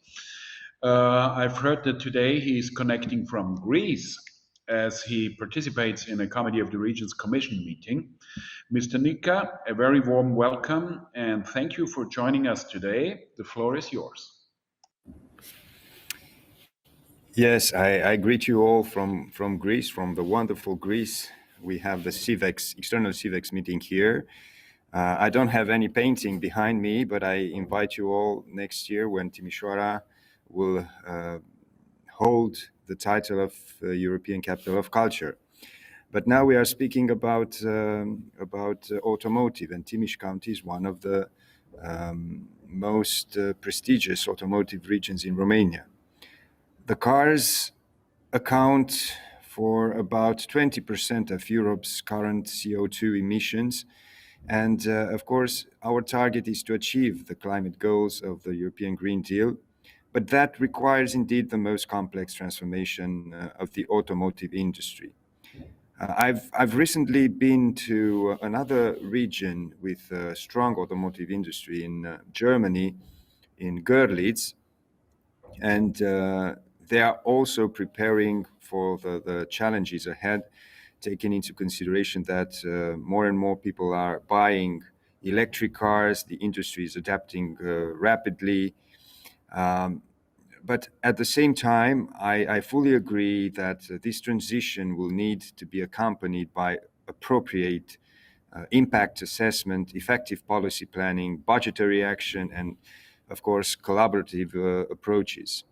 I've heard that today he is connecting from Greece, as he participates in a Committee of the Regions Commission meeting. Mr. Nika, a very warm welcome and thank you for joining us today. The floor is yours. Yes, I greet you all from Greece, from the wonderful Greece. We have the CIVEX, external CIVEX meeting here. I don't have any painting behind me, but I invite you all next year when Timișoara will hold the title of European Capital of Culture. But now we are speaking about automotive, and Timiș County is one of the most prestigious automotive regions in Romania. The cars account for about 20% of Europe's current CO2 emissions. And of course, our target is to achieve the climate goals of the European Green Deal. But that requires indeed the most complex transformation of the automotive industry. I've recently been to another region with a strong automotive industry in Germany, in Görlitz, and they are also preparing for the challenges ahead, taking into consideration that more and more people are buying electric cars, the industry is adapting rapidly. But at the same time, I fully agree that this transition will need to be accompanied by appropriate impact assessment, effective policy planning, budgetary action, and of course, collaborative approaches.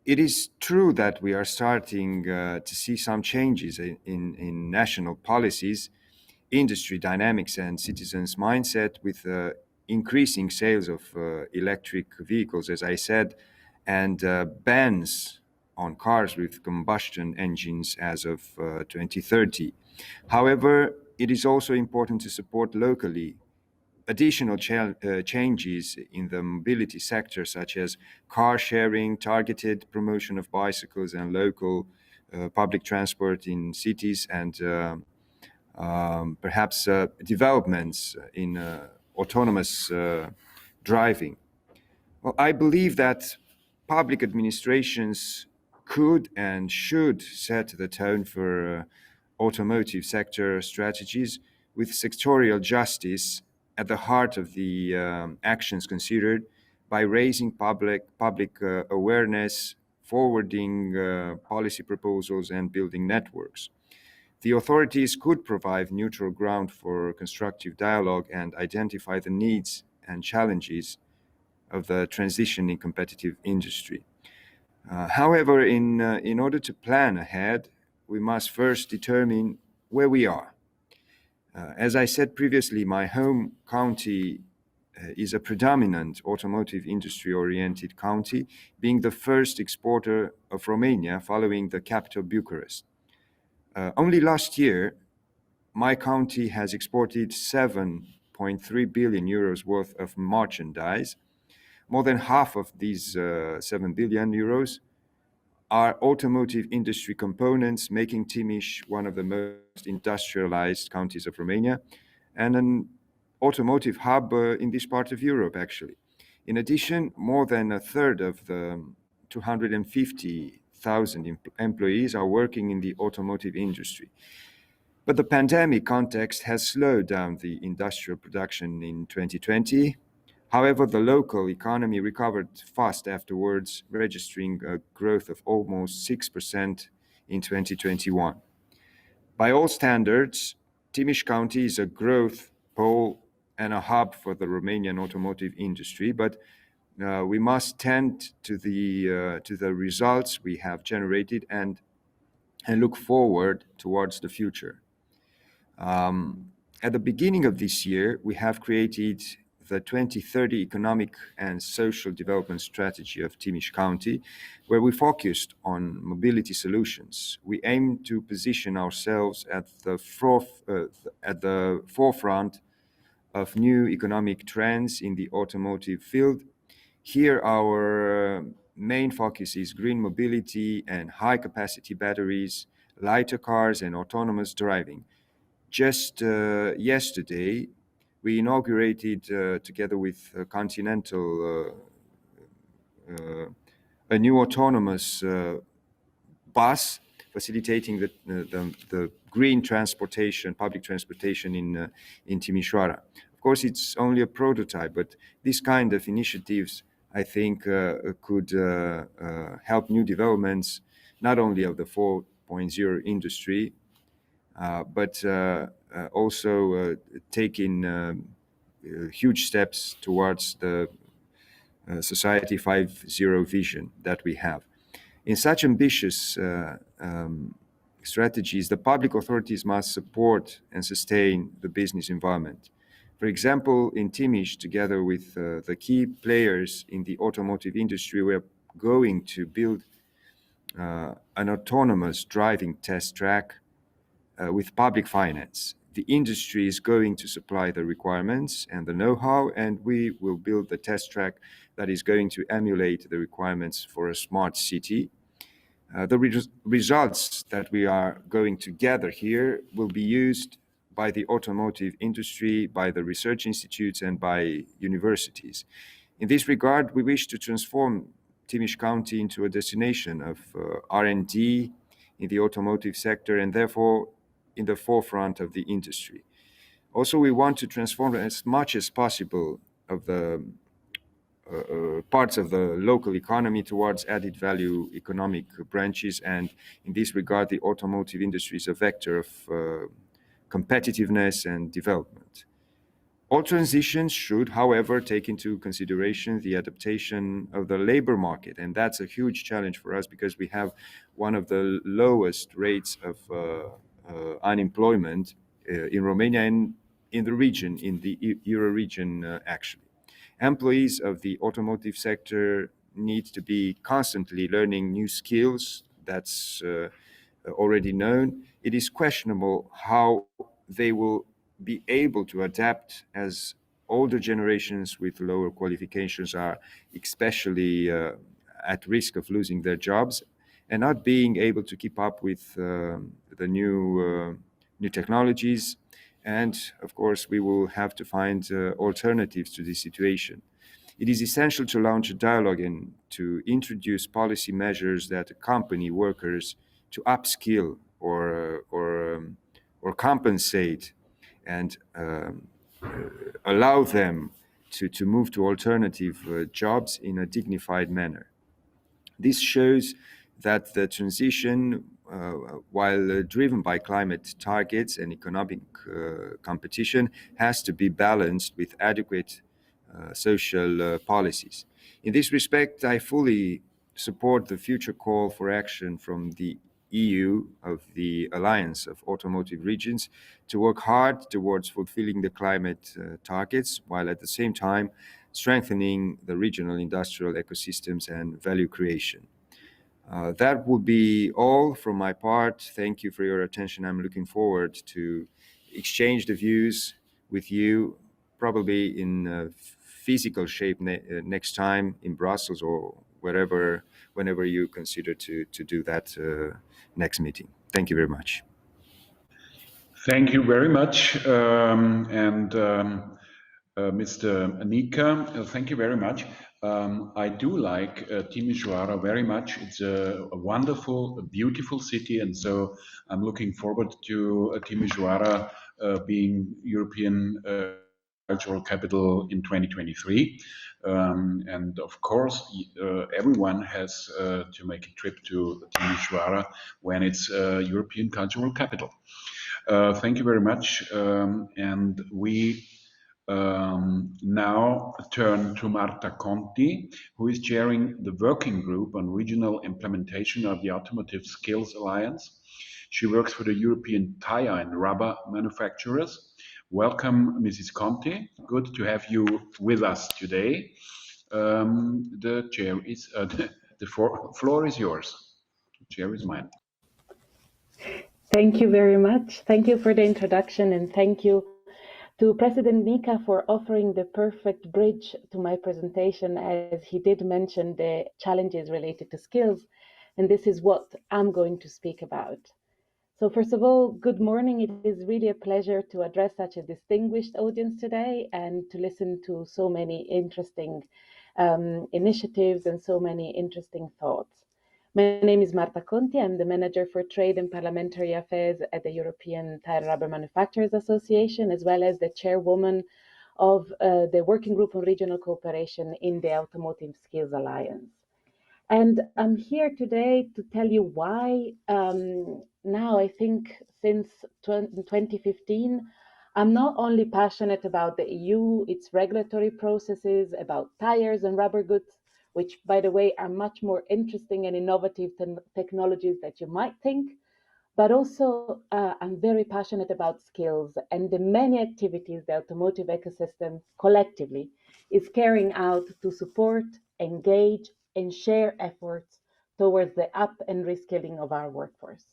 It is true that we are starting to see some changes in national policies, industry dynamics, and citizens' mindset with increasing sales of electric vehicles, as I said, and bans on cars with combustion engines as of 2030. However, it is also important to support locally additional changes in the mobility sector, such as car sharing, targeted promotion of bicycles, and local public transport in cities, and perhaps developments in autonomous driving. Well, I believe that public administrations could and should set the tone for automotive sector strategies with sectorial justice at the heart of the actions considered, by raising public awareness, forwarding policy proposals, and building networks. The authorities could provide neutral ground for constructive dialogue and identify the needs and challenges of the transitioning competitive industry. However, in order to plan ahead, we must first determine where we are. As I said previously, my home county is a predominant automotive industry-oriented county, being the first exporter of Romania following the capital Bucharest. Only last year, my county has exported 7.3 billion euros worth of merchandise. More than half of these 7 billion euros are automotive industry components, making Timiș one of the most industrialized counties of Romania and an automotive hub in this part of Europe, actually. In addition, more than a third of the 250,000 employees are working in the automotive industry. But the pandemic context has slowed down the industrial production in 2020. However, the local economy recovered fast afterwards, registering a growth of almost 6% in 2021. By all standards, Timiș County is a growth pole and a hub for the Romanian automotive industry, but we must tend to the results we have generated and look forward towards the future. At the beginning of this year, we have created the 2030 Economic and Social Development Strategy of Timiș County, where we focused on mobility solutions. We aim to position ourselves at the forefront of new economic trends in the automotive field. Here, our main focus is green mobility and high-capacity batteries, lighter cars, and autonomous driving. Just yesterday, we inaugurated, together with Continental, a new autonomous bus facilitating the green transportation, public transportation in Timișoara. Of course, it's only a prototype, but this kind of initiatives, I think, could help new developments, not only of the 4.0 industry, but also taking huge steps towards the Society 5.0 vision that we have. In such ambitious strategies, the public authorities must support and sustain the business environment. For example, in Timiș, together with the key players in the automotive industry, we're going to build an autonomous driving test track with public finance. The industry is going to supply the requirements and the know-how, and we will build the test track that is going to emulate the requirements for a smart city. The results that we are going to gather here will be used by the automotive industry, by the research institutes, and by universities. In this regard, we wish to transform Timiș County into a destination of R&D in the automotive sector, and therefore in the forefront of the industry. Also, we want to transform as much as possible of the parts of the local economy towards added value economic branches, and in this regard, the automotive industry is a vector of competitiveness, and development. All transitions should, however, take into consideration the adaptation of the labor market, and that's a huge challenge for us because we have one of the lowest rates of unemployment in Romania and in the region, in the Euro region, actually. Employees of the automotive sector need to be constantly learning new skills. That's already known. It is questionable how they will be able to adapt as older generations with lower qualifications are especially at risk of losing their jobs and not being able to keep up with the new technologies. And of course, we will have to find alternatives to this situation. It is essential to launch a dialogue and to introduce policy measures that accompany workers to upskill or compensate and allow them to move to alternative jobs in a dignified manner. This shows that the transition, while driven by climate targets and economic competition, has to be balanced with adequate social policies. In this respect, I fully support the future call for action from the EU of the Alliance of Automotive Regions to work hard towards fulfilling the climate targets, while at the same time strengthening the regional industrial ecosystems and value creation. That would be all from my part. Thank you for your attention. I'm looking forward to exchange the views with you, probably in physical shape next time in Brussels or whenever you consider to do that next meeting. Thank you very much. Thank you very much. Mr. Nika, thank you very much. I do like Timișoara very much. It's a wonderful, a beautiful city, and so I'm looking forward to Timișoara being European cultural capital in 2023. And of course, everyone has to make a trip to Timișoara when it's European cultural capital. Thank you very much. And we now turn to Marta Conti, who is chairing the working group on regional implementation of the Automotive Skills Alliance. She works for the European tire and rubber manufacturers. Welcome, Mrs. Conti. Good to have you with us today. The floor is yours. The chair is mine. Thank you very much. Thank you for the introduction, and thank you to President Nika for offering the perfect bridge to my presentation, as he did mention the challenges related to skills, and this is what I'm going to speak about. So first of all, good morning. It is really a pleasure to address such a distinguished audience today and to listen to so many interesting initiatives and so many interesting thoughts. My name is Marta Conti. I'm the Manager for Trade and Parliamentary Affairs at the European Tire and Rubber Manufacturers Association, as well as the chairwoman of the Working Group on Regional Cooperation in the Automotive Skills Alliance. And I'm here today to tell you why now, I think since 2015, I'm not only passionate about the EU, its regulatory processes, about tires and rubber goods, which, by the way, are much more interesting and innovative technologies that you might think, but also I'm very passionate about skills and the many activities the automotive ecosystem collectively is carrying out to support, engage, and share efforts towards the up and reskilling of our workforce.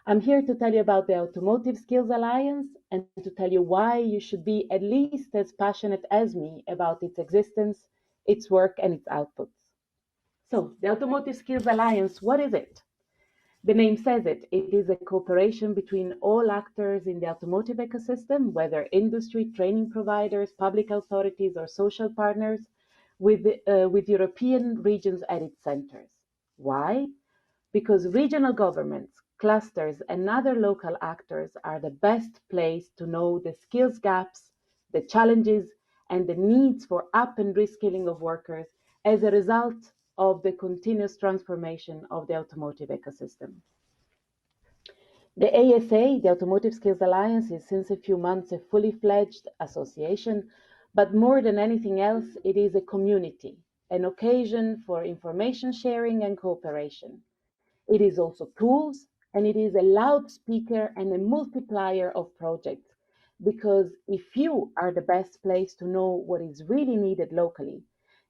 I'm here to tell you about the Automotive Skills Alliance and to tell you why you should be at least as passionate as me about its existence, its work, and its outputs. So, the Automotive Skills Alliance, what is it? The name says it. It is a cooperation between all actors in the automotive ecosystem, whether industry, training providers, public authorities, or social partners, with European regions at its centers. Why? Because regional governments, clusters, and other local actors are the best placed to know the skills gaps, the challenges, and the needs for up and reskilling of workers as a result of the continuous transformation of the automotive ecosystem. The ASA, the Automotive Skills Alliance, is since a few months a fully fledged association, but more than anything else, it is a community, an occasion for information sharing and cooperation. It is also tools, and it is a loudspeaker and a multiplier of projects, because if you are the best place to know what is really needed locally,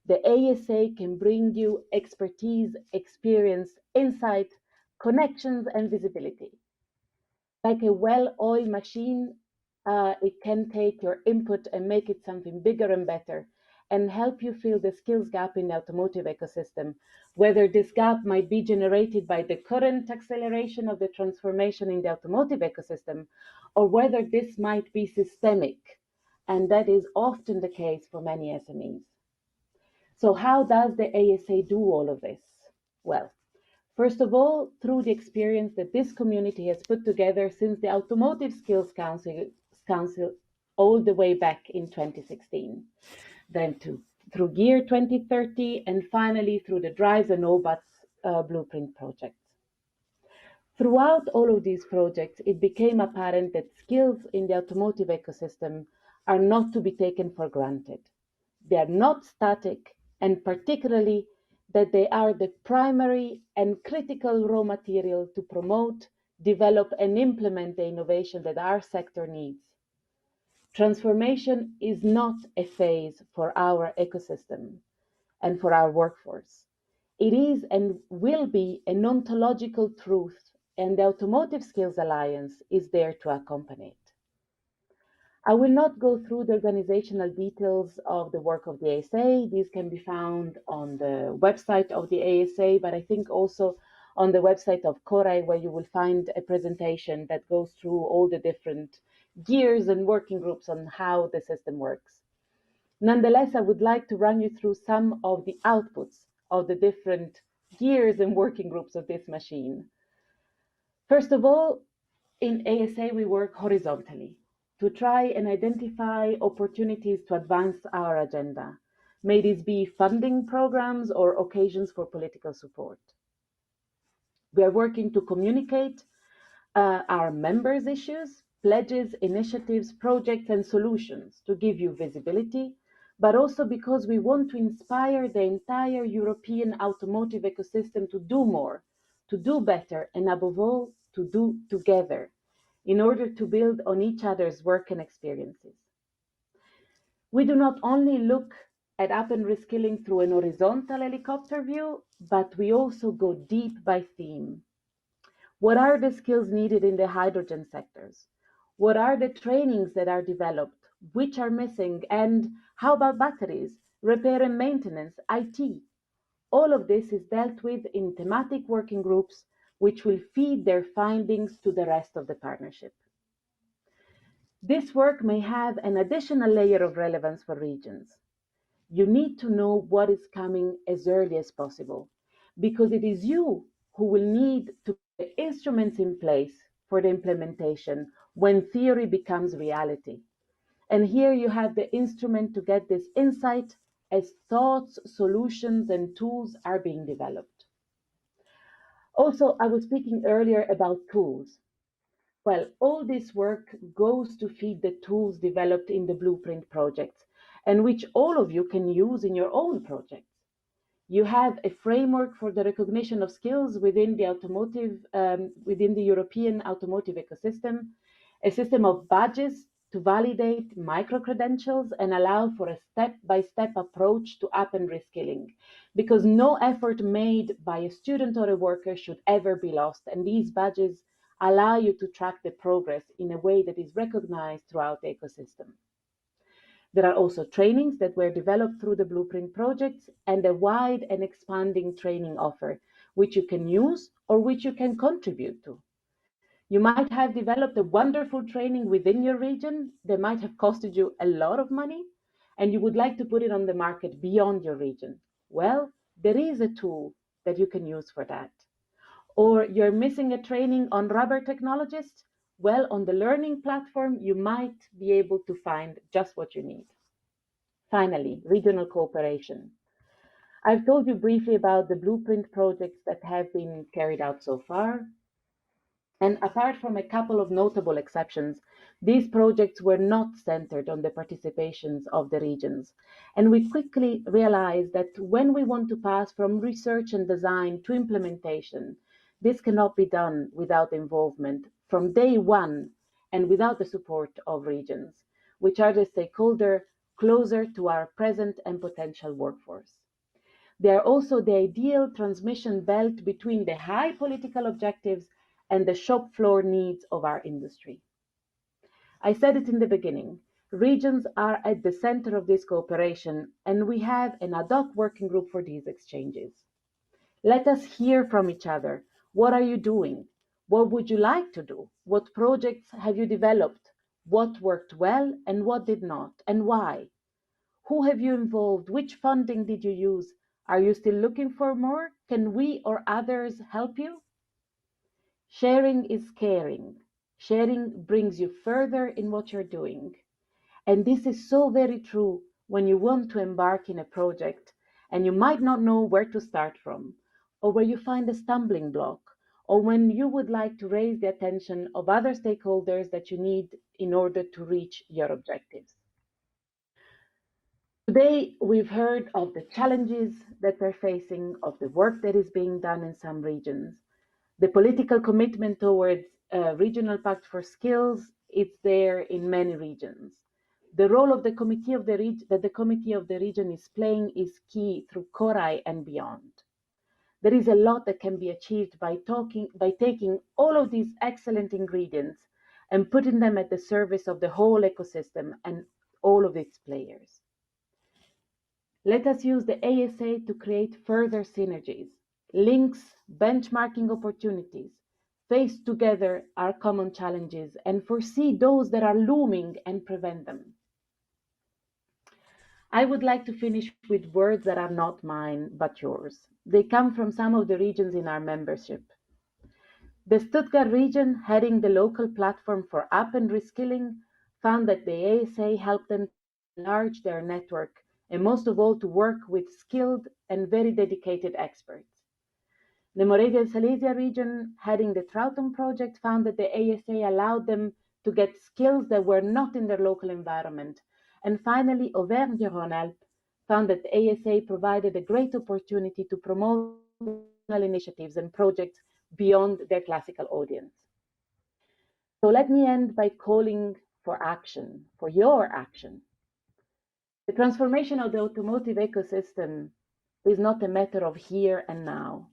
the ASA can bring you expertise, experience, insight, connections, and visibility. Like a well-oiled machine, it can take your input and make it something bigger and better and help you fill the skills gap in the automotive ecosystem, whether this gap might be generated by the current acceleration of the transformation in the automotive ecosystem, or whether this might be systemic. And that is often the case for many SMEs. So how does the ASA do all of this? Well, first of all, through the experience that this community has put together since the Automotive Skills Council all the way back in 2016, then through Gear 2030, and finally through the Drives and Obats Blueprint projects. Throughout all of these projects, it became apparent that skills in the automotive ecosystem are not to be taken for granted. They are not static, and particularly that they are the primary and critical raw material to promote, develop, and implement the innovation that our sector needs. Transformation is not a phase for our ecosystem and for our workforce. It is and will be an ontological truth, and the Automotive Skills Alliance is there to accompany it. I will not go through the organizational details of the work of the ASA. These can be found on the website of the ASA, but I think also on the website of CoRAI, where you will find a presentation that goes through all the different gears and working groups on how the system works. Nonetheless, I would like to run you through some of the outputs of the different gears and working groups of this machine. First of all, in ASA, we work horizontally to try and identify opportunities to advance our agenda. May these be funding programs or occasions for political support. We are working to communicate our members' issues, pledges, initiatives, projects, and solutions to give you visibility, but also because we want to inspire the entire European automotive ecosystem to do more, to do better, and above all, to do together in order to build on each other's work and experiences. We do not only look at up and reskilling through an horizontal helicopter view, but we also go deep by theme. What are the skills needed in the hydrogen sectors? What are the trainings that are developed? Which are missing? And how about batteries, repair and maintenance, IT? All of this is dealt with in thematic working groups, which will feed their findings to the rest of the partnership. This work may have an additional layer of relevance for regions. You need to know what is coming as early as possible, because it is you who will need to put instruments in place for the implementation when theory becomes reality. And here you have the instrument to get this insight as thoughts, solutions, and tools are being developed. Also, I was speaking earlier about tools. Well, all this work goes to feed the tools developed in the Blueprint projects, and which all of you can use in your own projects. You have a framework for the recognition of skills within within the European automotive ecosystem, a system of badges to validate micro-credentials and allow for a step-by-step approach to up and reskilling, because no effort made by a student or a worker should ever be lost, and these badges allow you to track the progress in a way that is recognized throughout the ecosystem. There are also trainings that were developed through the Blueprint projects and a wide and expanding training offer, which you can use or which you can contribute to. You might have developed a wonderful training within your region that might have costed you a lot of money, and you would like to put it on the market beyond your region. Well, there is a tool that you can use for that. Or you're missing a training on rubber technologists? Well, on the learning platform, you might be able to find just what you need. Finally, regional cooperation. I've told you briefly about the Blueprint projects that have been carried out so far. And apart from a couple of notable exceptions, these projects were not centered on the participations of the regions. And we quickly realized that when we want to pass from research and design to implementation, this cannot be done without involvement from day one and without the support of regions, which are the stakeholder closer to our present and potential workforce. They are also the ideal transmission belt between the high political objectives and the shop floor needs of our industry. I said it in the beginning, regions are at the center of this cooperation, and we have an ad hoc working group for these exchanges. Let us hear from each other. What are you doing? What would you like to do? What projects have you developed? What worked well and what did not, and why? Who have you involved? Which funding did you use? Are you still looking for more? Can we or others help you? Sharing is caring. Sharing brings you further in what you're doing. And this is so very true when you want to embark in a project and you might not know where to start from, or where you find a stumbling block, or when you would like to raise the attention of other stakeholders that you need in order to reach your objectives. Today, we've heard of the challenges that we're facing, of the work that is being done in some regions. The political commitment towards a regional pact for skills, it's there in many regions. The role of the committee of the committee of the region is playing is key through CoRAI and beyond. There is a lot that can be achieved by taking all of these excellent ingredients and putting them at the service of the whole ecosystem and all of its players. Let us use the ASA to create further synergies, links, benchmarking opportunities, face together our common challenges, and foresee those that are looming and prevent them. I would like to finish with words that are not mine, but yours. They come from some of the regions in our membership. The Stuttgart region, heading the local platform for up and reskilling, found that the ASA helped them enlarge their network and most of all to work with skilled and very dedicated experts. The Moravia Silesia region, heading the Troughton project, found that the ASA allowed them to get skills that were not in their local environment. And finally, Auvergne-Rhône-Alpes found that the ASA provided a great opportunity to promote initiatives and projects beyond their classical audience. So let me end by calling for action, for your action. The transformation of the automotive ecosystem is not a matter of here and now.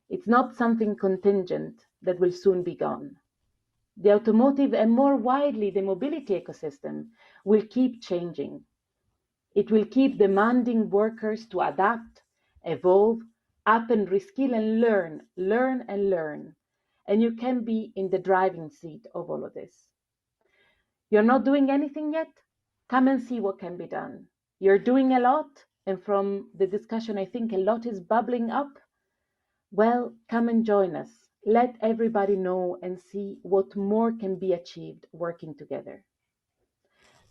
It's not something contingent that will soon be gone. The automotive and more widely the mobility ecosystem will keep changing. It will keep demanding workers to adapt, evolve, up and reskill and learn and learn. And you can be in the driving seat of all of this. You're not doing anything yet? Come and see what can be done. You're doing a lot, and from the discussion, I think a lot is bubbling up. Well, come and join us. Let everybody know and see what more can be achieved working together.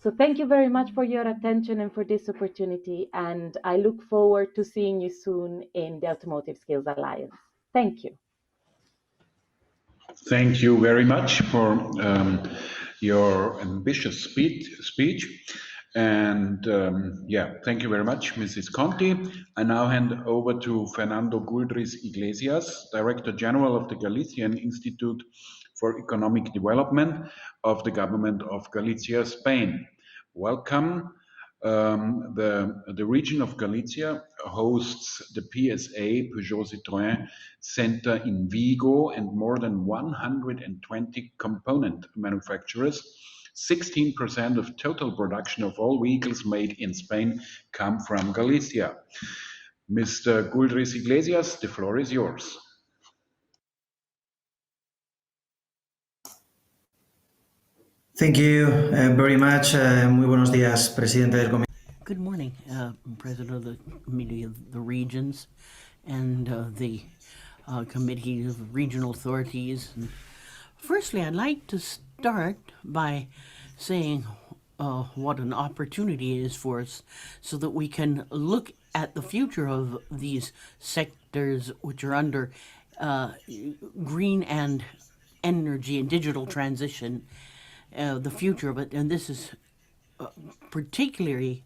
So thank you very much for your attention and for this opportunity, and I look forward to seeing you soon in the Automotive Skills Alliance. Thank you. Thank you very much for your ambitious speech. And yeah, thank you very much, Mrs. Conti. I now hand over to Fernando Guldris Iglesias, Director General of the Galician Institute for Economic Development of the Government of Galicia, Spain. Welcome. The region of Galicia hosts the PSA Peugeot Citroën Center in Vigo and more than 120 component manufacturers. 16% of total production of all vehicles made in Spain come from Galicia. Mr. Guldris Iglesias, the floor is yours. Thank you very much. Muy buenos días, presidente del comité. Good morning, President of the Committee of the Regions and the Committee of Regional Authorities. And firstly, I'd like to start by saying what an opportunity it is for us so that we can look at the future of these sectors which are under green and energy and digital transition, the future of it, and this is particularly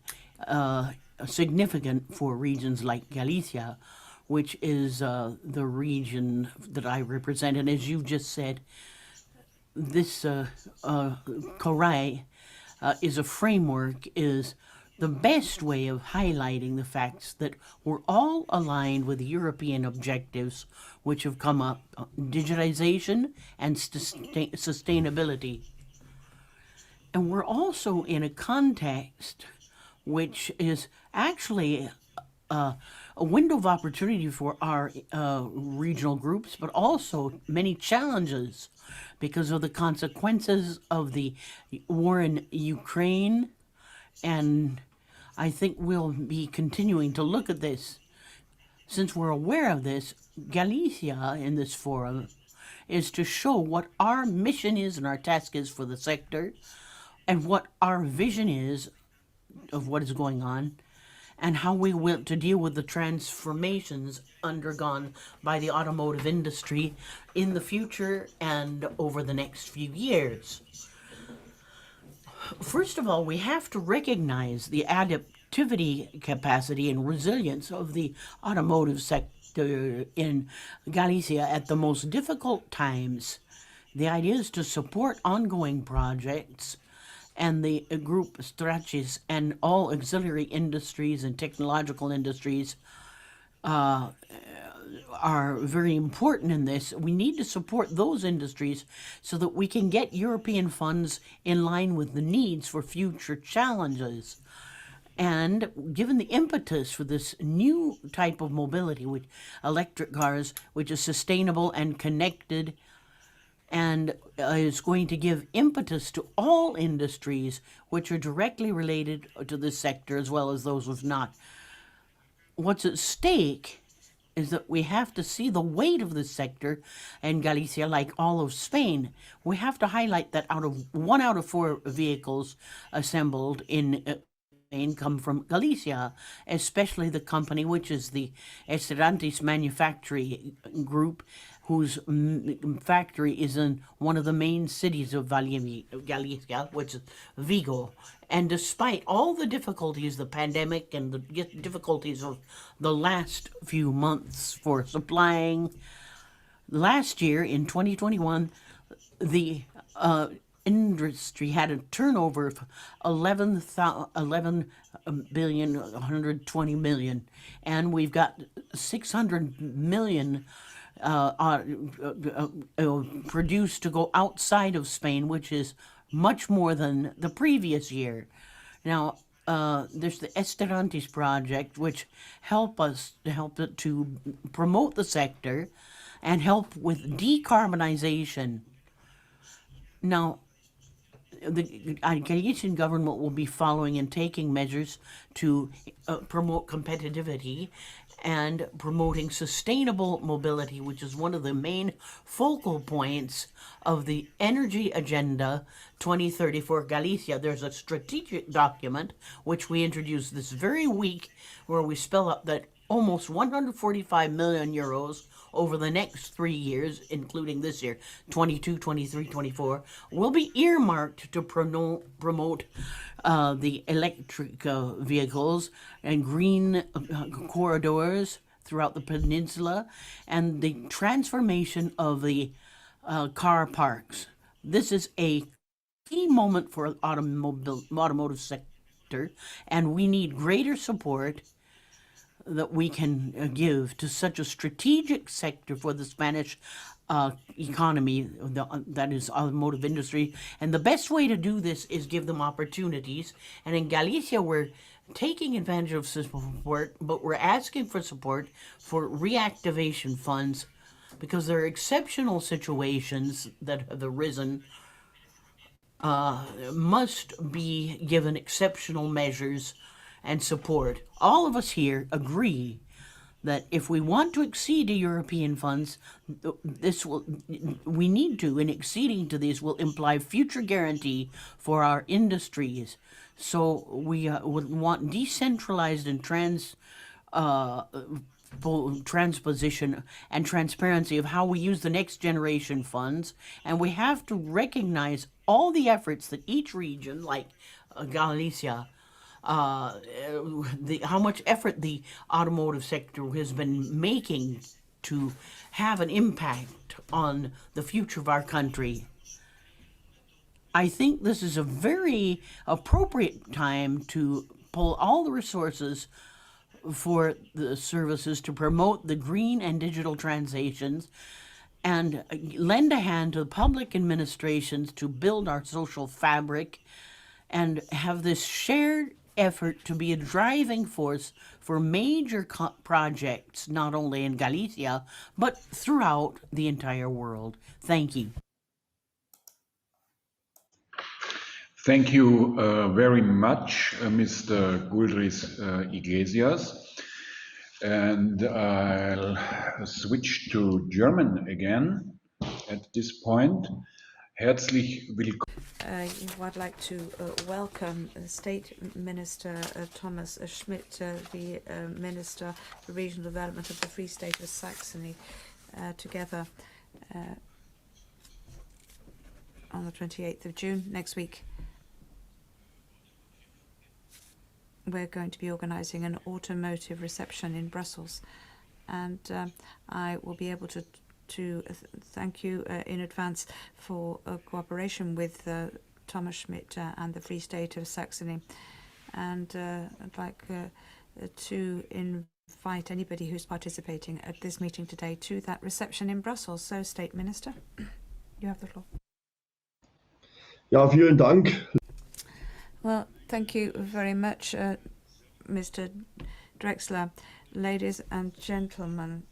significant for regions like Galicia, which is the region that I represent. And as you've just said, this CoRAI is a framework, is the best way of highlighting the facts that we're all aligned with European objectives which have come up, digitization and sustainability. And we're also in a context which is actually a window of opportunity for our regional groups, but also many challenges because of the consequences of the war in Ukraine. And I think we'll be continuing to look at this. Since we're aware of this, Galicia in this forum is to show what our mission is and our task is for the sector, and what our vision is of what is going on, and how we want to deal with the transformations undergone by the automotive industry in the future and over the next few years. First of all, we have to recognize the adaptivity capacity and resilience of the automotive sector in Galicia at the most difficult times. The idea is to support ongoing projects, and the group strategies and all auxiliary industries and technological industries are very important in this. We need to support those industries so that we can get European funds in line with the needs for future challenges. And given the impetus for this new type of mobility with electric cars, which is sustainable and connected, and is going to give impetus to all industries which are directly related to this sector as well as those who've not. What's at stake is that we have to see the weight of this sector in Galicia, like all of Spain. We have to highlight that one out of four vehicles assembled in Spain come from Galicia, especially the company which is the Esterantis Manufacturing Group, whose factory is in one of the main cities of Galicia, which is Vigo. And despite all the difficulties, the pandemic and the difficulties of the last few months for supplying, last year in 2021, the industry had a turnover of 11,120,000,000, and we've got 600 million produced to go outside of Spain, which is much more than the previous year. Now, there's the Esterantis project, which help to promote the sector and help with decarbonization. Now, the Galician government will be following and taking measures to promote competitivity and promoting sustainable mobility, which is one of the main focal points of the Energy Agenda 2030 for Galicia. There's a strategic document which we introduced this very week where we spell out that almost 145 million euros over the next 3 years, including this year, 22, 23, 24, will be earmarked to promote the electric vehicles and green corridors throughout the peninsula, and the transformation of the car parks. This is a key moment for automotive sector, and we need greater support that we can give to such a strategic sector for the Spanish economy, that is automotive industry. And the best way to do this is give them opportunities. And in Galicia, we're taking advantage of support, but we're asking for support for reactivation funds because there are exceptional situations that have arisen, must be given exceptional measures and support. All of us here agree that if we want to exceed the European funds, we need to, and exceeding to these will imply future guarantee for our industries. So we would want decentralized and full transposition and transparency of how we use the next generation funds, and we have to recognize all the efforts that each region, like Galicia, how much effort the automotive sector has been making to have an impact on the future of our country. I think this is a very appropriate time to pull all the resources for the services to promote the green and digital transitions and lend a hand to the public administrations to build our social fabric and have this shared effort to be a driving force for major projects, not only in Galicia, but throughout the entire world. Thank you. Thank you very much, Mr. Gulris Iglesias. And I'll switch to German again at this point. Herzlich willkommen. I'd like to welcome State Minister Thomas Schmidt, the Minister for Regional Development of the Free State of Saxony, together on the 28th of June next week. We're going to be organising an automotive reception in Brussels, and I will be able to thank you in advance for cooperation with Thomas Schmidt and the Free State of Saxony. And I'd like to invite anybody who's participating at this meeting today to that reception in Brussels. So, State Minister, you have the floor. Ja, vielen Dank. Well, thank you very much, Mr. Drexler. Ladies and gentlemen,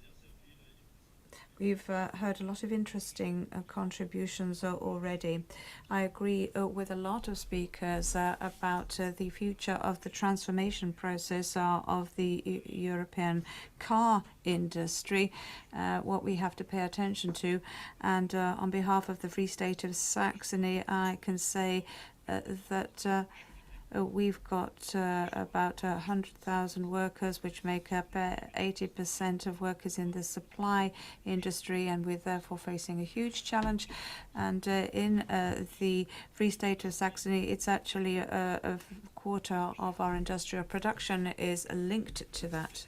we've heard a lot of interesting contributions already. I agree with a lot of speakers about the future of the transformation process of the European car industry, what we have to pay attention to. And on behalf of the Free State of Saxony, I can say that we've got about 100,000 workers, which make up 80% of workers in the supply industry, and we're therefore facing a huge challenge. And in the Free State of Saxony, it's actually a quarter of our industrial production is linked to that.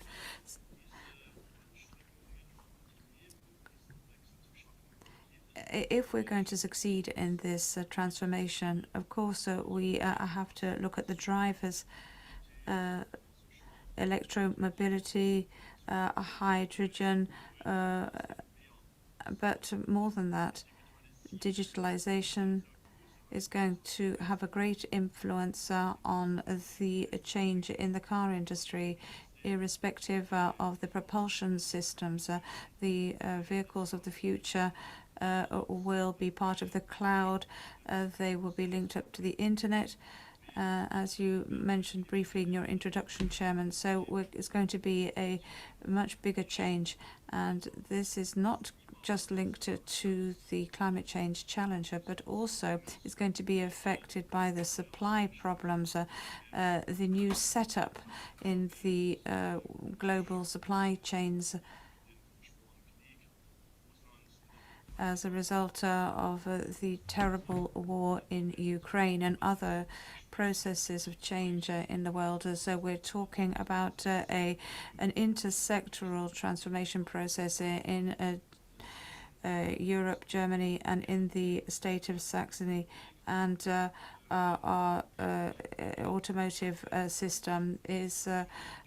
If we're going to succeed in this transformation, of course, we have to look at the drivers, electromobility, hydrogen, but more than that, digitalization is going to have a great influence on the change in the car industry, irrespective of the propulsion systems. The vehicles of the future will be part of the cloud. They will be linked up to the internet, as you mentioned briefly in your introduction, Chairman. So it's going to be a much bigger change, and this is not just linked to the climate change challenge, but also is going to be affected by the supply problems, the new setup in the global supply chains as a result of the terrible war in Ukraine and other processes of change in the world. So we're talking about an intersectoral transformation process in Europe, Germany, and in the state of Saxony. And our automotive system is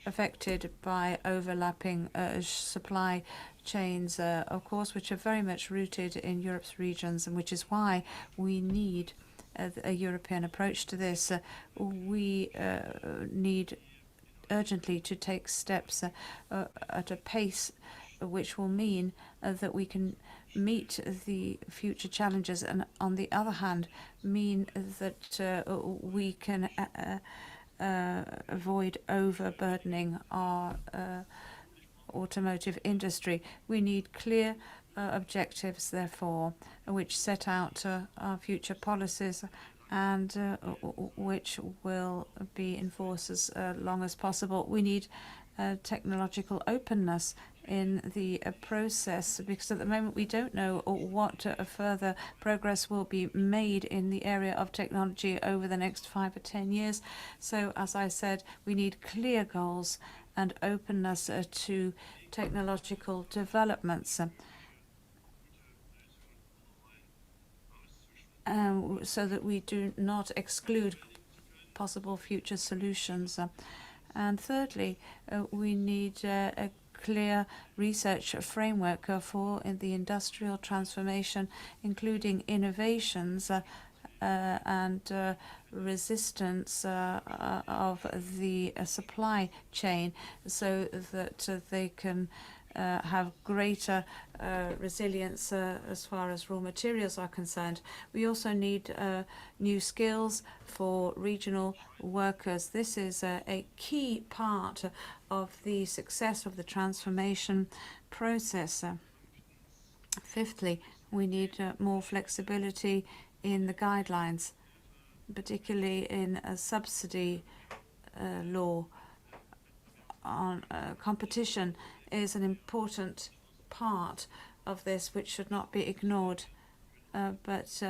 affected by overlapping supply chains, of course, which are very much rooted in Europe's regions, and which is why we need a European approach to this. We need urgently to take steps at a pace which will mean that we can meet the future challenges, and on the other hand mean that we can avoid overburdening our automotive industry. We need clear objectives, therefore, which set out our future policies and which will be enforced as long as possible. We need technological openness in the process, because at the moment we don't know what further progress will be made in the area of technology over the next 5 or 10 years. So, as I said, we need clear goals and openness to technological developments. So that we do not exclude possible future solutions. And thirdly, we need a clear research framework for the industrial transformation, including innovations and resistance of the supply chain, so that they can have greater resilience as far as raw materials are concerned. We also need new skills for regional workers. This is a key part of the success of the transformation process. Fifthly, we need more flexibility in the guidelines, particularly in a subsidy law. On competition is an important part of this, which should not be ignored. But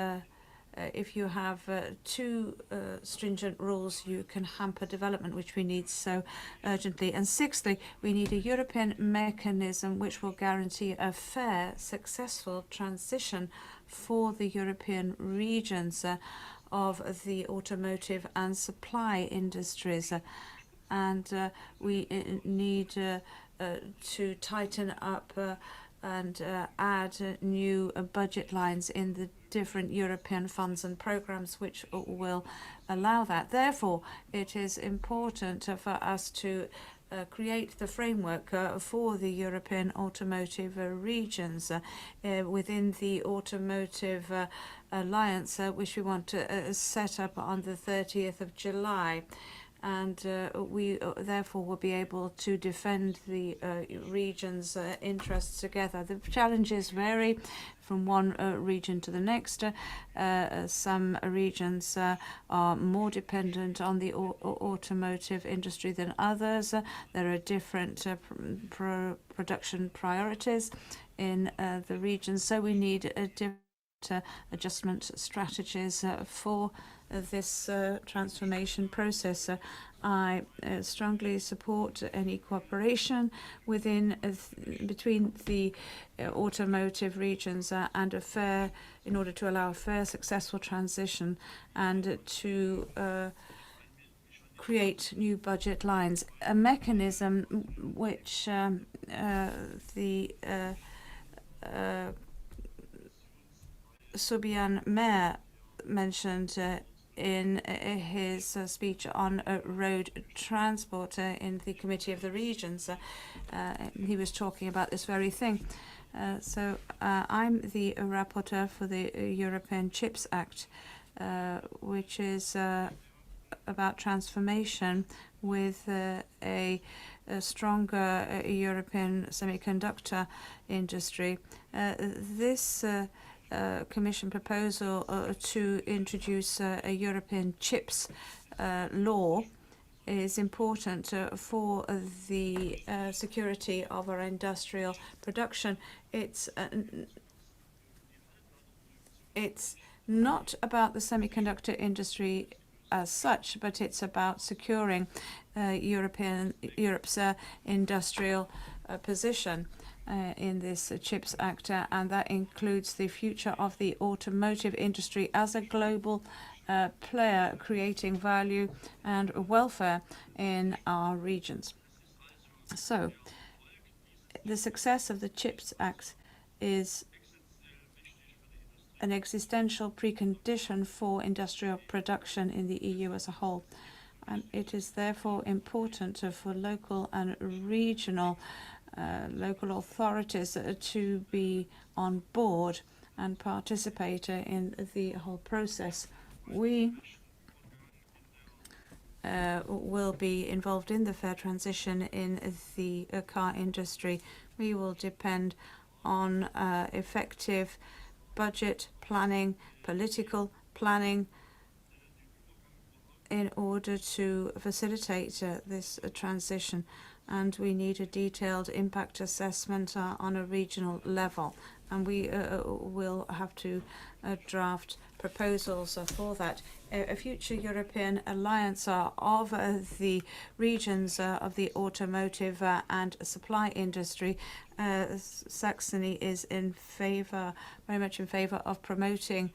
if you have too stringent rules, you can hamper development, which we need so urgently. And sixthly, we need a European mechanism which will guarantee a fair, successful transition for the European regions of the automotive and supply industries. And we need to tighten up and add new budget lines in the different European funds and programs which will allow that. Therefore, it is important for us to create the framework for the European automotive regions within the automotive alliance, which we want to set up on the 30th of July. And we therefore will be able to defend the region's interests together. The challenges vary from one region to the next. Some regions are more dependent on the automotive industry than others. There are different production priorities in the regions, so we need different adjustment strategies for this transformation process. I strongly support any cooperation between the automotive regions and in order to allow a fair, successful transition and to create new budget lines. A mechanism which the Subian Mayor mentioned in his speech on road transport in the Committee of the Regions. He was talking about this very thing. So I'm the rapporteur for the European Chips Act, which is about transformation with a stronger European semiconductor industry. This Commission proposal to introduce a European chips law is important for the security of our industrial production. It's not about the semiconductor industry as such, but it's about securing Europe's industrial position in this CHIPS Act, and that includes the future of the automotive industry as a global player, creating value and welfare in our regions. So, the success of the CHIPS Act is an existential precondition for industrial production in the EU as a whole. And it is therefore important for local and regional local authorities to be on board and participate in the whole process. We will be involved in the fair transition in the car industry. We will depend on effective budget planning, political planning, in order to facilitate this transition, and we need a detailed impact assessment on a regional level, and we will have to draft proposals for that. A future European alliance of the regions of the automotive and supply industry. Saxony is very much in favour of promoting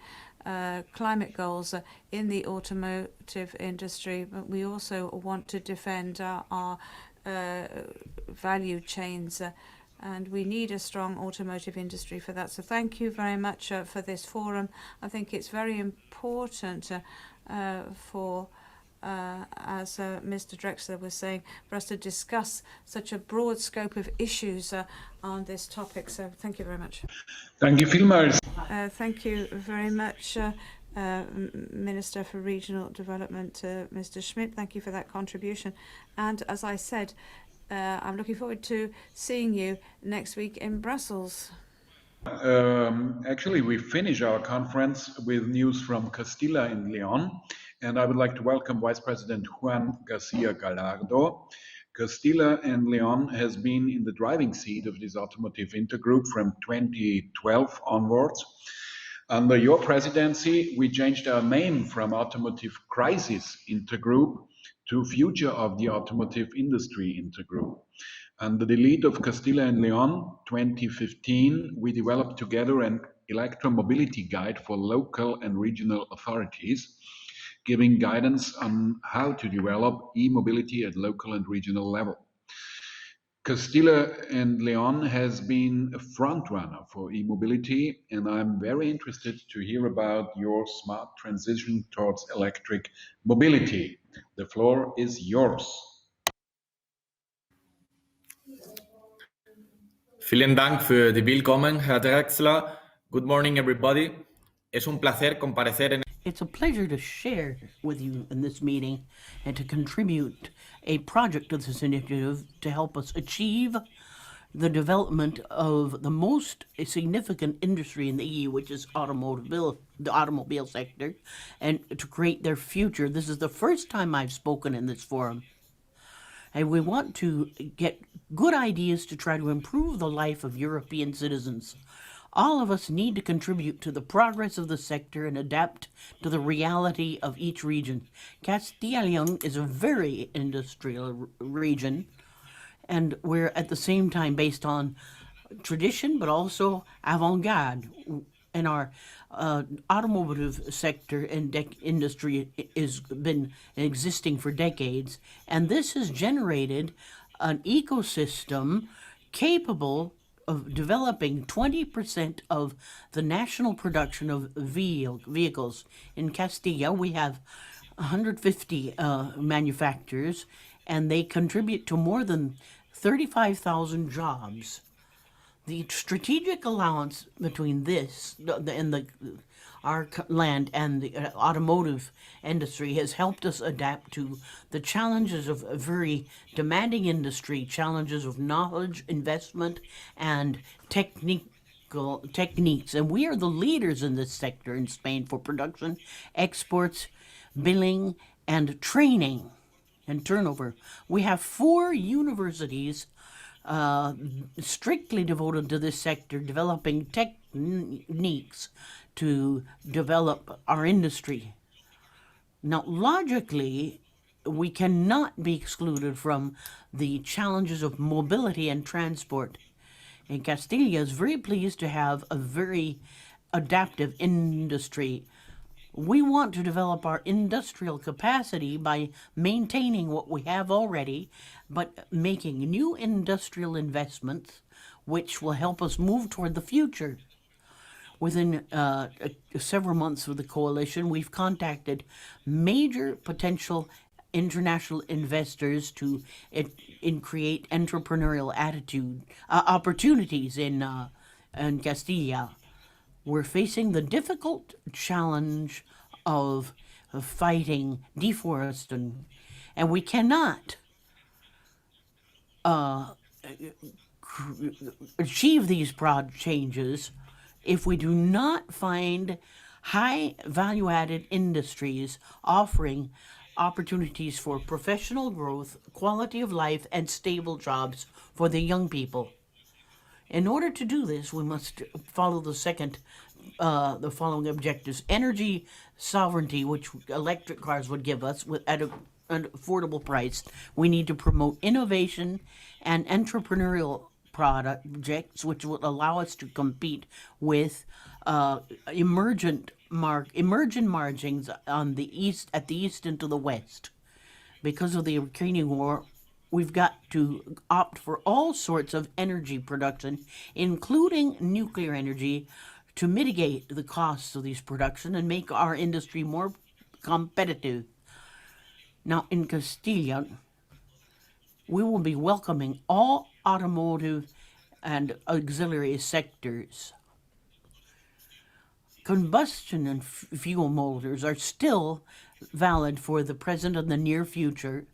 climate goals in the automotive industry, but we also want to defend our value chains, and we need a strong automotive industry for that. So thank you very much for this forum. I think it's very important for as Mr. Drexler was saying, for us to discuss such a broad scope of issues on this topic. So thank you very much. Thank you vielmals. Thank you very much, Minister for Regional Development, Mr. Schmidt. Thank you for that contribution. And as I said, I'm looking forward to seeing you next week in Brussels. Actually, we finish our conference with news from Castilla and Leon, and I would like to welcome Vice President Juan Garcia Gallardo. Castilla and Leon has been in the driving seat of this automotive intergroup from 2012 onwards. Under your presidency, we changed our name from Automotive Crisis Intergroup to Future of the Automotive Industry Intergroup. Under the lead of Castilla and Leon, 2015, we developed together an electromobility guide for local and regional authorities, giving guidance on how to develop e-mobility at local and regional level. Castilla and Leon has been a front runner for e-mobility, and I'm very interested to hear about your smart transition towards electric mobility. The floor is yours. Vielen Dank für die Willkommen, Herr Drexler. Good morning, everybody. Es un placer comparecer en It's a pleasure to share with you in this meeting and to contribute a project of this initiative to help us achieve the development of the most significant industry in the EU, which is the automobile sector, and to create their future. This is the first time I've spoken in this forum. And we want to get good ideas to try to improve the life of European citizens. All of us need to contribute to the progress of the sector and adapt to the reality of each region. Castilla y León is a very industrial region, and we're at the same time based on tradition, but also avant-garde. And our automotive sector and industry has been existing for decades, and this has generated an ecosystem capable of developing 20% of the national production of vehicles. In Castilla, we have 150 manufacturers, and they contribute to more than 35,000 jobs. The strategic allowance between this and our land and the automotive industry has helped us adapt to the challenges of a very demanding industry, challenges of knowledge, investment, and techniques. And we are the leaders in this sector in Spain for production, exports, billing, and training and turnover. We have 4 universities strictly devoted to this sector, developing techniques to develop our industry. Now, logically, we cannot be excluded from the challenges of mobility and transport. And Castilla is very pleased to have a very adaptive industry. We want to develop our industrial capacity by maintaining what we have already, but making new industrial investments which will help us move toward the future. Within several months of the coalition, we've contacted major potential international investors to create entrepreneurial opportunities in Castilla. We're facing the difficult challenge of fighting deforestation, and we cannot achieve these broad changes if we do not find high value-added industries offering opportunities for professional growth, quality of life, and stable jobs for the young people. In order to do this, we must follow the following objectives: energy sovereignty, which electric cars would give us at an affordable price. We need to promote innovation and entrepreneurial projects, which will allow us to compete with emergent margins on the east, at the east and to the west. Because of the Ukrainian war, we've got to opt for all sorts of energy production, including nuclear energy, to mitigate the costs of these production and make our industry more competitive. Now, in Castilla, we will be welcoming all automotive and auxiliary sectors. Combustion and fuel motors are still valid for the present and the near future,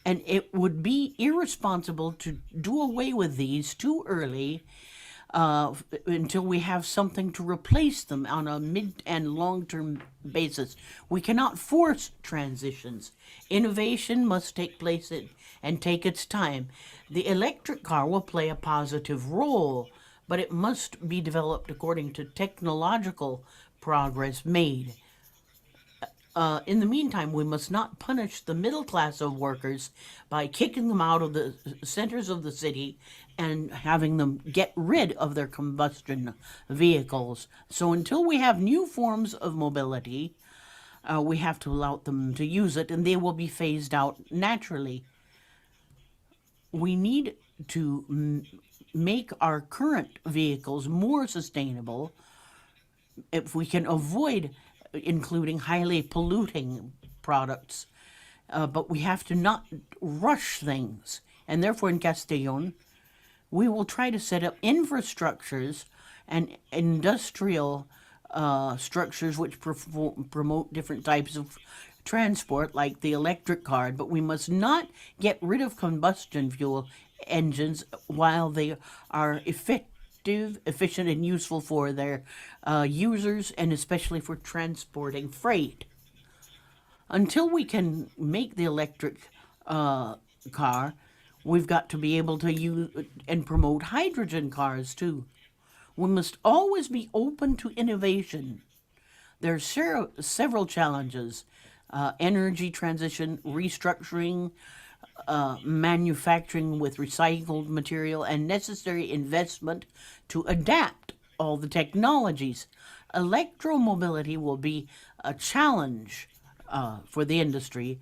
and it would be irresponsible to do away with these too early until we have something to replace them on a mid and long-term basis. We cannot force transitions. Innovation must take place and take its time. The electric car will play a positive role, but it must be developed according to technological progress made. In the meantime, we must not punish the middle class of workers by kicking them out of the centers of the city and having them get rid of their combustion vehicles. So until we have new forms of mobility, we have to allow them to use it, and they will be phased out naturally. We need to make our current vehicles more sustainable if we can avoid including highly polluting products, but we have to not rush things. And therefore, in Castellón, we will try to set up infrastructures and industrial structures which promote different types of transport, like the electric car, but we must not get rid of combustion fuel engines while they are efficient and useful for their users, and especially for transporting freight. Until we can make the electric car, we've got to be able to use and promote hydrogen cars too. We must always be open to innovation. There are several challenges: energy transition, restructuring, manufacturing with recycled material, and necessary investment to adapt all the technologies. Electromobility will be a challenge for the industry,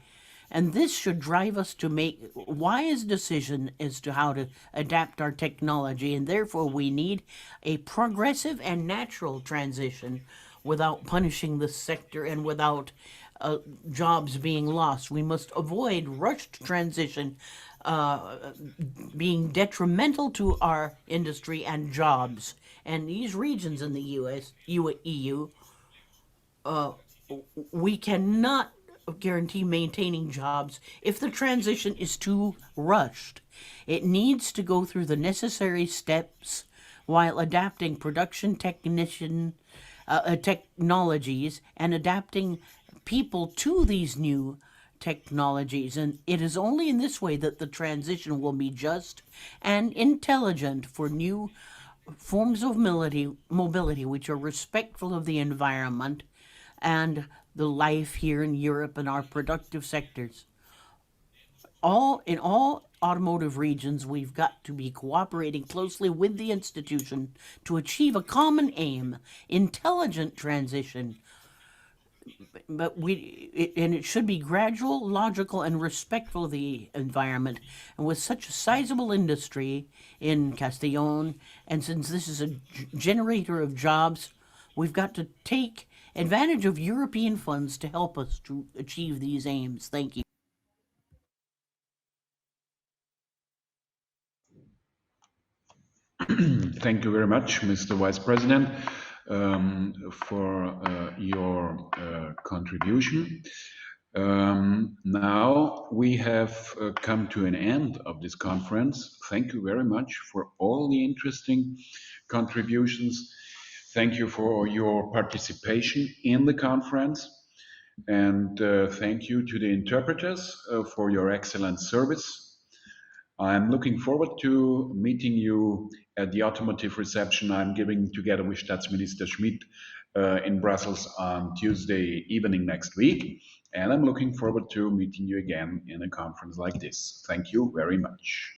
and this should drive us to make wise decisions as to how to adapt our technology, and therefore we need a progressive and natural transition without punishing the sector and without jobs being lost. We must avoid rushed transition being detrimental to our industry and jobs. And these regions in the EU, we cannot guarantee maintaining jobs if the transition is too rushed. It needs to go through the necessary steps while adapting production technologies and adapting people to these new technologies. And it is only in this way that the transition will be just and intelligent for new forms of mobility which are respectful of the environment and the life here in Europe and our productive sectors. In all automotive regions, we've got to be cooperating closely with the institution to achieve a common aim: intelligent transition. But it should be gradual, logical, and respectful of the environment. And with such a sizable industry in Castellón, and since this is a generator of jobs, we've got to take advantage of European funds to help us to achieve these aims. Thank you. Thank you very much, Mr. Vice President, for your contribution. Now we have come to an end of this conference. Thank you very much for all the interesting contributions. Thank you for your participation in the conference. And thank you to the interpreters for your excellent service. I'm looking forward to meeting you at the automotive reception I'm giving together with Staatsminister Schmidt in Brussels on Tuesday evening next week. And I'm looking forward to meeting you again in a conference like this. Thank you very much.